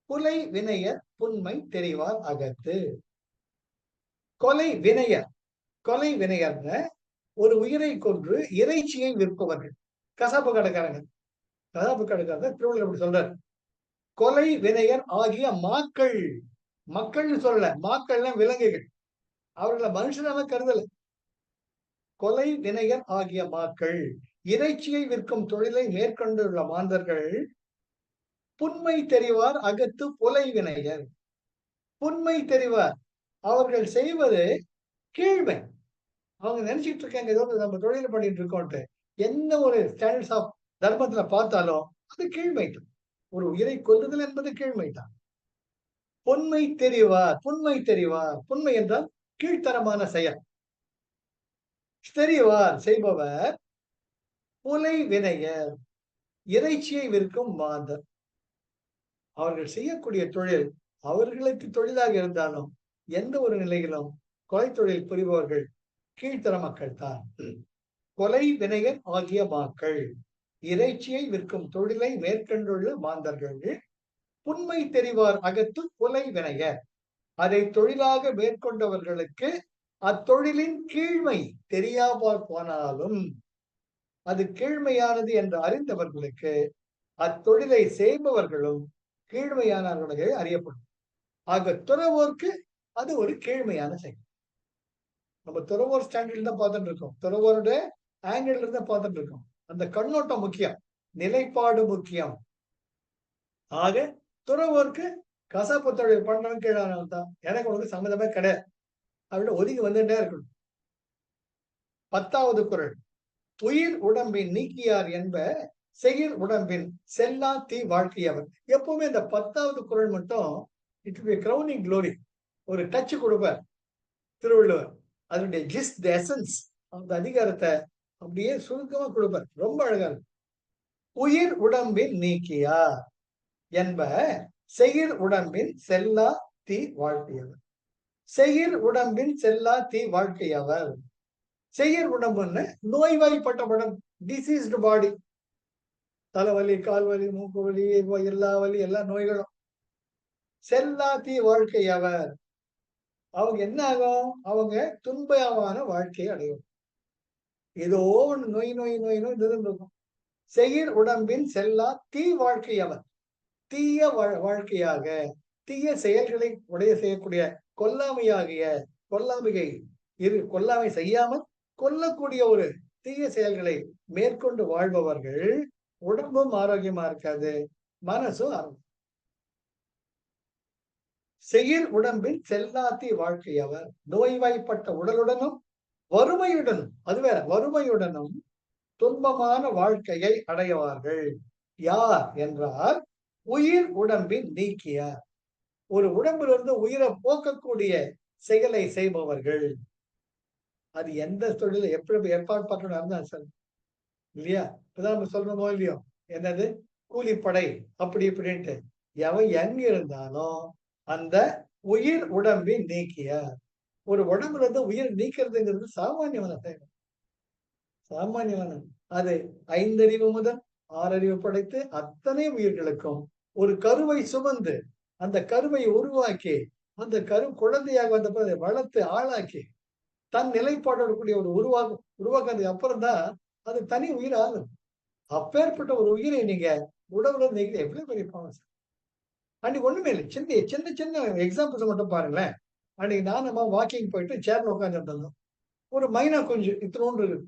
புலை வினையர் புன்மை தெரிவார் அகத்து. கொலை வினையர் கொலை வினையர்ன ஒரு உயிரை கொன்று இறைச்சியை விற்பவர்கள் கசாப்பு கடைக்காரங்க. கசாப்பு கடைக்காரங்க திருவள்ளுவர் எப்படி சொல்றார்? கொலை வினையர் ஆகிய மாக்கள். மக்கள்னு சொல்லல, மாக்கள்னா விலங்குகள். அவர்களை மனுஷனால கருதல. கொலை வினையர் ஆகிய மாக்கள் இறைச்சியை விற்கும் தொழிலை மேற்கொண்டுள்ள மாந்தர்கள் புன்மை தெரிவார் அகத்து புலை வினையர். புன்மை தெரிவார் அவர்கள் செய்வது கீழ்மை. அவங்க நினைச்சிட்டு இருக்காங்க ஏதோ நம்ம தொழில் பண்ணிட்டு இருக்கோம்ட்டு. என்ன ஒரு ஸ்டாண்டர்ட்ஸ் ஆஃப் தர்மத்துல பார்த்தாலும் அது கீழ்மை. ஒரு உயிரை கொல்லுதல் என்பது கீழ்மை தான். புன்மை தெரிவார் புன்மை தெரிவார் புன்மை என்றால் கீழ்த்தரமான செயல். தெரிவார் செய்பவர் புலை வினையர் இறைச்சியை விற்கும் மாந்தர். அவர்கள் செய்யக்கூடிய தொழில் அவர்களுக்கு தொழிலாக இருந்தாலும் எந்த ஒரு நிலையிலும் கொலை தொழில் புரிபவர்கள் கீழ்த்தர மக்கள் தான். கொலை வினையர் ஆகிய மாக்கள் இறைச்சியை விற்கும் தொழிலை மேற்கொண்டுள்ள மாந்தர்கள் புன்மை தெரிவார் அகத்து கொலை வினையர். அதை தொழிலாக மேற்கொண்டவர்களுக்கு அத்தொழிலின் கீழ்மை தெரியாமல் போனாலும் அது கீழ்மையானது என்று அறிந்தவர்களுக்கு அத்தொழிலை செய்பவர்களும் கீழ்மையானவர்களே அறியப்படும். ஆக துறவோர்க்கு அது ஒரு கீழ்மையான செயல். நம்ம துறவோர் ஸ்டாண்டர்ட்ல தான் பார்த்துட்டு இருக்கோம். துறவோருடைய ஆங்கிள் தான் பார்த்துட்டு இருக்கோம். அந்த கண்ணோட்டம் முக்கியம், நிலைப்பாடு முக்கியம். ஆக துறவோருக்கு கசப்பு தொழில் பண்றவன் கீழானவன் தான், எனக்கு உனக்கு சம்மதமே கிடையாது அப்படின்னு ஒதுங்கி வந்துட்டே இருக்கணும். 10வது குறள், உயிர் உடம்பின் நீக்கியார் என்ப செயிர் உடம்பின் செல்லா தீ வாழ்க்கையவர். எப்பவுமே இந்த 10வது குறள் மட்டும் இட் பி கிரௌனிங் க்ளோரி, ஒரு டச் கொடுப்பார் திருவள்ளுவர். அதனுடைய ஜிஸ்ட் தி எசன்ஸ் அந்த அதிகாரத்தை அப்படியே சுருக்கமா கொடுப்பார். ரொம்ப அழகா இருக்கு. உயிர் உடம்பின் நீக்கியார் என்ப செயிர் உடம்பின் செல்லா தீ வாழ்க்கையவர். செயிர் உடம்பின் செல்லா தீ வாழ்க்கையவர். செயிர் உடம்புன்னு நோய்வாய்ப்பட்ட உடம்பு, டிசீஸ்டு பாடி, தலைவலி, கால்வலி, மூக்கு வலி, எல்லா வலி, எல்லா நோய்களும். செல்லா தீ வாழ்க்கையவர், அவங்க என்ன ஆகும்? அவங்க துன்பமான வாழ்க்கையை அடையும். ஏதோ ஒண்ணு நோய் நோய் நோய் நோய் இருக்கும். செயிர் உடம்பின் செல்லா தீ வாழ்க்கையவர், தீய வாழ்க்கையாக தீய செயல்களை செய்யக்கூடிய கொல்லாமையாகிய கொல்லாமையை கொல்லாமை செய்யாமல் கொல்லக்கூடிய ஒரு தீய செயல்களை மேற்கொண்டு வாழ்பவர்கள் உடம்பும் ஆரோக்கியமா இருக்காது, மனசும் ஆரோக்கியம். செயிர் உடம்பில் செல்லாத்தி வாழ்க்கையவர் நோய்வாய்ப்பட்ட உடலுடனும் வறுமையுடனும், அது வேற, வறுமையுடனும் துன்பமான வாழ்க்கையை அடைவார்கள். யார் என்றால் உயிர் உடம்பின் நீக்கியார், ஒரு உடம்பிலிருந்து உயிரை போக்கக்கூடிய செயலை செய்பவர்கள். அது எந்த தொழில எப்படி ஏற்பாடு நடந்தாலும் சரி இல்லையா? இப்பதான் நம்ம சொல்றோமோ இல்லையோ, என்னது கூலிப்படை அப்படி இப்படின்ட்டு, எவன் எங்க இருந்தாலும் அந்த உயிர் உடம்பின் நீக்கியார். ஒரு உடம்புல இருந்து உயிர் நீக்கிறதுங்கிறது சாமானியமான செயல், சாமானியமான. அது 5 அறிவு முதல் 6 அறிவு படைத்து அத்தனை உயிர்களுக்கும் ஒரு கருவை சுமந்து அந்த கருவை உருவாக்கி அந்த கரு குழந்தையாக வந்த வளர்த்து ஆளாக்கி தன் நிலைப்பாடோட கூடிய ஒரு உருவாக்குறதுக்கு அப்புறம் தான் அது தனி உயிர் ஆகும். அப்பேற்பட்ட ஒரு உயிரை நீங்க உடம்புல நீங்க எவ்வளவு பெரிய பாவம் சார். அன்னைக்கு ஒண்ணுமே இல்லை, சின்ன சின்ன சின்ன எக்ஸாம்பிள்ஸ் மட்டும் பாருங்களேன். அன்னைக்கு நம்ம வாக்கிங் போயிட்டு சேர்ல உட்காந்துட்டு இருந்தோம். ஒரு மைனா குஞ்சு இத்தனோண்டு இருக்கு,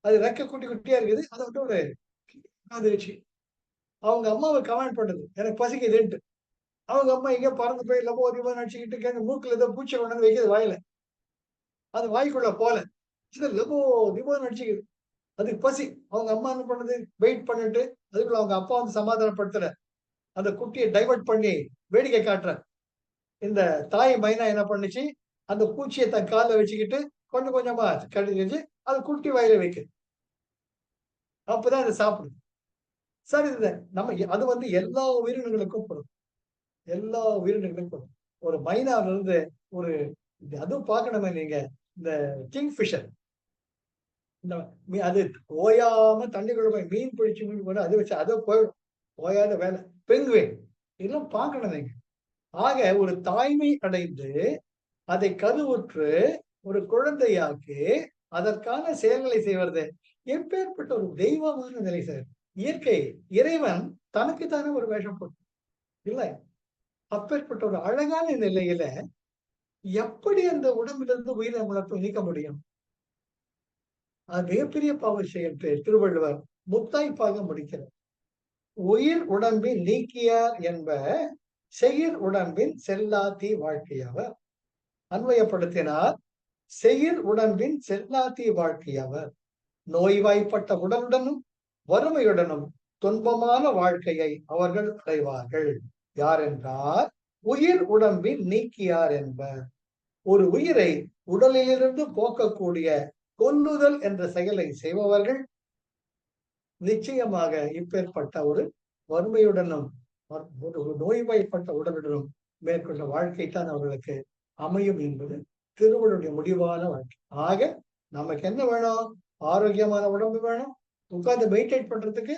அது ரெக்க குட்டி குட்டியா இருக்குது. அதை விட்டு ஒரு வந்துருச்சு. அவங்க அம்மாவை கமெண்ட் பண்ணுது, எனக்கு பசிக்குதுன்ட்டு. அவங்க அம்மா எங்க பறந்து போய் லபோ அதிகமா நடிச்சுக்கிட்டு மூக்குல ஏதோ பூச்சி கொண்டு வைக்கிறது வாயில. அது வாய்க்குள்ள போல லபோ அதிகமா நடிச்சுக்குது, அதுக்கு பசி. அவங்க அம்மா என்ன பண்ணுது, வெயிட் பண்ணிட்டு அதுக்குள்ள அவங்க அப்பா வந்து சமாதானப்படுத்துற அந்த குட்டியை டைவர்ட் பண்ணி வேடிக்கை காட்டுற இந்த தாய் மைனா என்ன பண்ணுச்சு, அந்த பூச்சியை தன் காலில் வச்சுக்கிட்டு கொஞ்சம் கொஞ்சமா கடிச்சு அது குட்டி வாயில வைக்கு. அப்பதான் அதை சாப்பிடுது. சரி, நம்ம அது வந்து எல்லா உயிரினங்களுக்கும் பொருள், எல்லா உயிரினங்களுக்கும் பொருள். ஒரு மைனாவில இருந்து ஒரு அதுவும் பார்க்கணுமே நீங்க, இந்த கிங்ஃபிஷர், இந்த அது ஓயாம தண்ணிக்குள்ள போய் மீன் பிடிச்சு மீன் போட அதை வச்சு அதை போயிடும், ஓயாத வேலை. பெங்குவின் இதெல்லாம் பார்க்கணும் நீங்க. ஆக ஒரு தாய்மை அடைந்து அதை கருவுற்று ஒரு குழந்தையாக்கி அதற்கான செயல்களை செய்வது எப்பேற்பட்ட ஒரு தெய்வமான நிலை சார். இயற்கை இறைவன் தனக்குத்தானே ஒரு வேஷம் போட்டு இல்லை, அப்பேற்பட்ட ஒரு அழகான நிலையில எப்படி அந்த உடம்பிலிருந்து உயிரை நம்மளை நீக்க முடியும்? அது மிகப்பெரிய பாவ செயல். திருவள்ளுவர் முத்தாய்ப்பாக முடிக்கிறார். உயிர் உடம்பின் நீக்கியார் என்ப செயிர் உடம்பின் செல்லாத்தி வாழ்க்கையவர். அன்வயப்படுத்தினார், செயிர் உடம்பின் செல்லாத்தி வாழ்க்கையவர் நோய்வாய்ப்பட்ட உடலுடனும் வறுமையுடனும் துன்பமான வாழ்க்கையை அவர்கள் அடைவார்கள். யார் என்றால் உயிர் உடம்பின் நீக்கியார் என்பர். ஒரு உயிரை உடலிலிருந்து போக்கக்கூடிய கொல்லுதல் என்ற செயலை செய்பவர்கள் நிச்சயமாக இப்பேற்பட்ட ஒரு வறுமையுடனும் ஒரு நோய்வாய்ப்பட்ட உடலுடனும் மேற்கொண்ட வாழ்க்கை தான் அவர்களுக்கு அமையும் என்பது திருவள்ளுடைய முடிவான வாழ்க்கை. ஆக நமக்கு என்ன வேணும்? ஆரோக்கியமான உடம்பு வேணும், உட்கார்ந்து மெயின்டைன் பண்றதுக்கு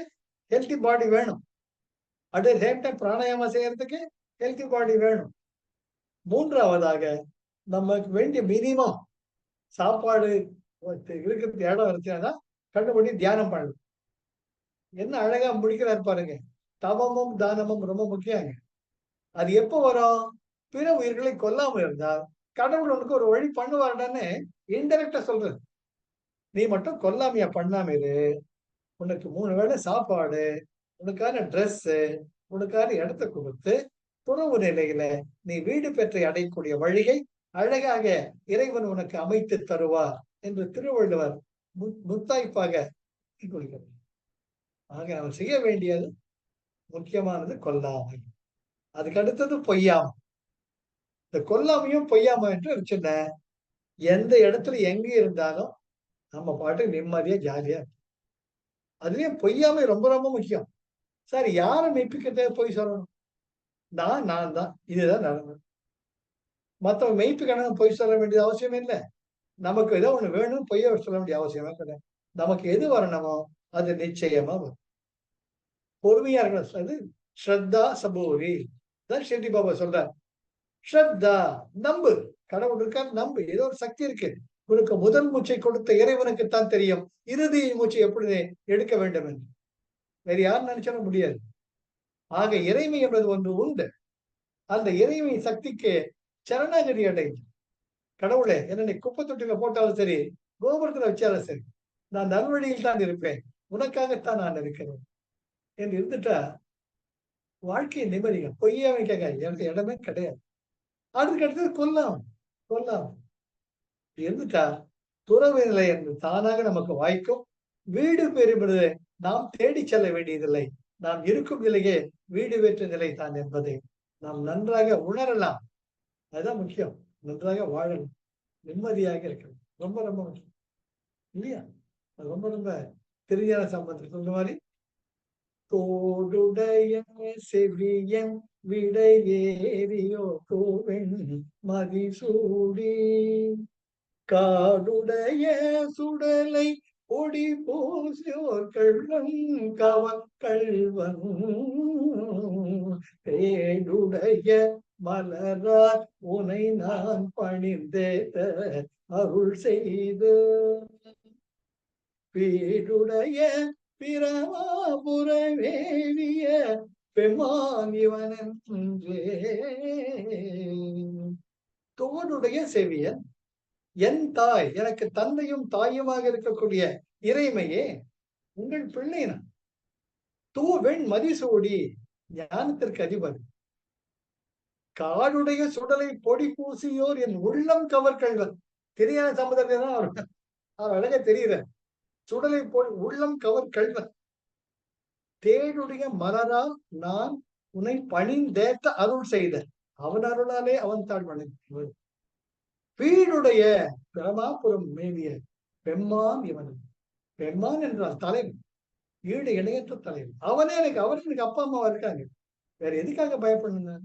ஹெல்த்தி பாடி வேணும், அட் சேம் டைம் பிராணாயாமம் செய்யறதுக்கு ஹெல்த்தி பாடி வேணும். மூன்றாவதாக நமக்கு வேண்டிய மினிமம் சாப்பாடு இருக்கிறது இடம் இருந்துச்சுன்னா கண்டுபடி தியானம் பண்ணணும். என்ன அழகா முடிக்கிறார் பாருங்க. தவமும் தானமும் ரொம்ப முக்கியங்க. அது எப்ப வரும்? பிற உயிர்களை கொல்லாம இருந்தால் கடவுள் உனக்கு ஒரு வழி பண்ணுவாருடான்னு இன்டைரக்டா சொல்றது. நீ மட்டும் கொல்லாமையா பண்ணாம இரு, உனக்கு 3 வேளை சாப்பாடு, உனக்கான ட்ரெஸ், உனக்கான இடத்த கொடுத்து துறவு நிலையில நீ வீடு பெற்றை அடையக்கூடிய வழியை அழகாக இறைவன் உனக்கு அமைத்து தருவார் என்று திருவள்ளுவர் முத்தாய்ப்பாக கொடுக்கிறார். ஆக அவர் செய்ய வேண்டியது முக்கியமானது கொல்லாமை. அதுக்கு அடுத்தது பொய்யாமை. இந்த கொல்லாமையும் பொய்யாமை என்று சொன்ன எந்த இடத்துல எங்க இருந்தாலும் நம்ம பாட்டு நிம்மதியா ஜாலியா. அதுலயும் பொய்யாமை ரொம்ப ரொம்ப முக்கியம். சார் யாரை மெய்ப்பிக்கிறத பொய் சொல்லணும்? நான் தான் இதுதான் நடந்தது. மத்தவங்க மெய்ப்பிக்கணும் பொய் சொல்ல வேண்டியது அவசியம் இல்லை. நமக்கு ஏதோ ஒண்ணு வேணும், பொய்ய சொல்ல வேண்டிய அவசியமே கிடையாது. நமக்கு எது வரணுமோ அது நிச்சயமா வரும். பொறுமையா இருக்கணும். அது ஸ்ரத்தா சபூரி தான் ஷெட்டி பாபா சொல்றார். ஸ்ரத்தா, நம்பு, கடவுள் இருக்கார், நம்பு, ஏதோ ஒரு சக்தி இருக்கு. உனக்கு முதல் மூச்சை கொடுத்த இறைவனுக்குத்தான் தெரியும் இறுதி மூச்சை எப்படி எடுக்க வேண்டும் என்று. வேற யாரும் நினைச்சாலும் முடியாது. ஆக இறைமை என்பது ஒன்று உண்டு. அந்த இறைமை சக்திக்கு சரணாகதி அடைந்து, கடவுளே என்னை குப்பை தொட்டில போட்டாலும் சரி, கோபுரத்துல வச்சாலும் சரி, நான் நல்வழியில் தான் இருப்பேன், உனக்காகத்தான் நான் இருக்கிறேன் என்று இருந்துட்டா வாழ்க்கையை நிம்மதிங்க. பொய்யாவை கேட்க எனக்கு இடமே கிடையாது. அதுக்கு அடுத்தது கொல்லாம் இருந்துட்டா துறவு நிலை என்று தானாக நமக்கு வாய்க்கும். வீடு பெறுவது நாம் தேடி செல்ல வேண்டியதில்லை, நாம் இருக்கும் நிலையே வீடு பெற்ற நிலை தான் என்பதை நாம் நன்றாக உணரலாம். அதுதான் முக்கியம். நன்றாக வாழணும், நிம்மதியாக இருக்கணும். ரொம்ப ரொம்ப முக்கியம் இல்லையா? ரொம்ப ரொம்ப திருஞான சம்பந்தர் சொன்ன மாதிரி, தோடுடைய செவியன் விடையேறியோ கோவெண் மதிசூடி காடுடைய சுடலை ஒடி பூசியோர் கள்வன் கவக்கள்வன் தேடுடைய மலரார் உனை நான் பணிந்தேத்த அருள் செய்து வீடுடைய பிரமாபுர வேலிய பெமான் இவனென்றே. தோடுடைய செவியன், என் தாய், எனக்கு தந்தையும் தாயுமாக இருக்கக்கூடிய இறைமையே, உங்கள் பிள்ளை நான். தூவெண் மதிசூடி, ஞானத்திற்கு அதிபதி. காடுடைய சுடலை பொடி பூசியோர் என் உள்ளம் கவர் கள்வன். தெரியாத சம்பந்தத்தை தான் அவர் அழகா தெரியுற. சுடலை போல் உள்ளம் கவர் கள்வன். தேடுடைய மலரால் நான் உன்னை பணிந்தேத்த அருள் செய்த, அவன் அருளாலே அவன் தாழ் வணங்குவது. வீடுடைய பிரமாபுரம் மேவிய பெம்மான் இவன். பெம்மான் என்றால் தலைவன், ஈடு இணையற்ற தலைவன். அவனே எனக்கு அப்பா அம்மாவா இருக்காங்க, வேற எதுக்காக பயப்படணும்?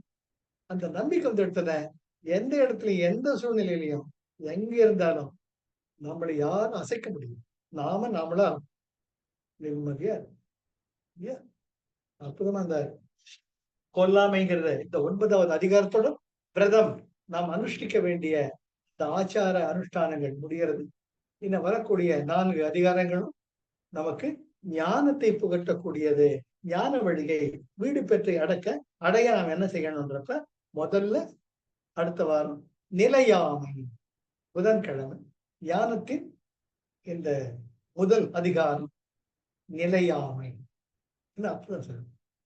அந்த நம்பிக்கை வந்து எடுத்தன. எந்த இடத்துலயும் எந்த சூழ்நிலையிலையும் எங்க இருந்தாலும் நம்மளை யாரும் அசைக்க முடியும். நாமளா நிம்மதியா அற்புதமா அந்த கொல்லாமைங்கிறத இந்த 9வது அதிகாரத்தோட விரதம் நாம் அனுஷ்டிக்க வேண்டிய இந்த ஆச்சார அனுஷ்டானங்கள் முடிகிறது. இன்னும் வரக்கூடிய 4 அதிகாரங்களும் நமக்கு ஞானத்தை புகட்டக்கூடியது. ஞான வழியை வீடு பெற்றை அடைய நாம் என்ன செய்யணும்ன்றப்ப முதல்ல அடுத்த வாரம் நிலையாமை, புதன்கிழமை ஞானத்தின் இந்த முதல் அதிகாரம் நிலையாமை. அற்புதம் சார்.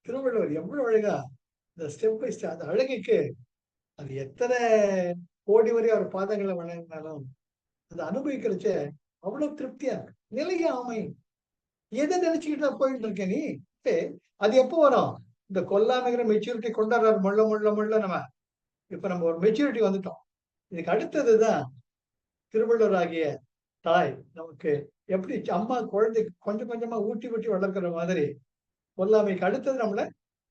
திருவள்ளுவர் எவ்வளவு அழகா இந்த ஸ்டெப் பை ஸ்டெப், அந்த அழகுக்கு அது எத்தனை கோடி வரை அவர் பாதங்களை வணங்கினாலும் அதை அனுபவிக்கிறச்ச அவ்வளவு திருப்தியா இருக்கு. நிலையாமை எதை நினைச்சுக்கிட்டா போயிட்டு இருக்க நீ? அது எப்போ வரும்? இந்த கொல்லாமைங்கிற மெச்சூரிட்டி கொண்டாடுறாரு முள்ள நம்ம. இப்ப நம்ம ஒரு மெச்சூரிட்டி வந்துட்டோம். இதுக்கு அடுத்ததுதான் திருவள்ளுவர் ஆகிய தாய் நமக்கு எப்படி அம்மா குழந்தைக்கு கொஞ்சம் கொஞ்சமா ஊட்டி ஊட்டி வளர்க்கிற மாதிரி பொல்லாமைக்கு அடுத்தது நம்மள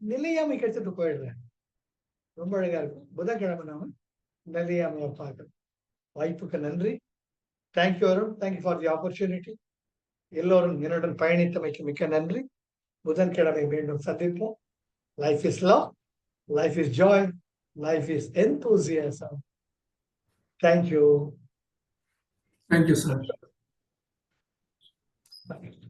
நிலையாமைக்கு எடுத்துட்டு போயிடுறேன். ரொம்ப அழகா இருக்கும். புதன்கிழமை நாம நிலையாமையை பார்க்கணும். வாய்ப்புக்கு நன்றி. Thank you Arun. Thank you for the opportunity. எல்லோரும் என்னுடன் பயணித்தமைக்கு மிக்க நன்றி. புதன்கிழமை மீண்டும் சந்திப்போம். Life is love, life is Joy, life is enthusiasm. Thank you. Thank you, sir. Bye.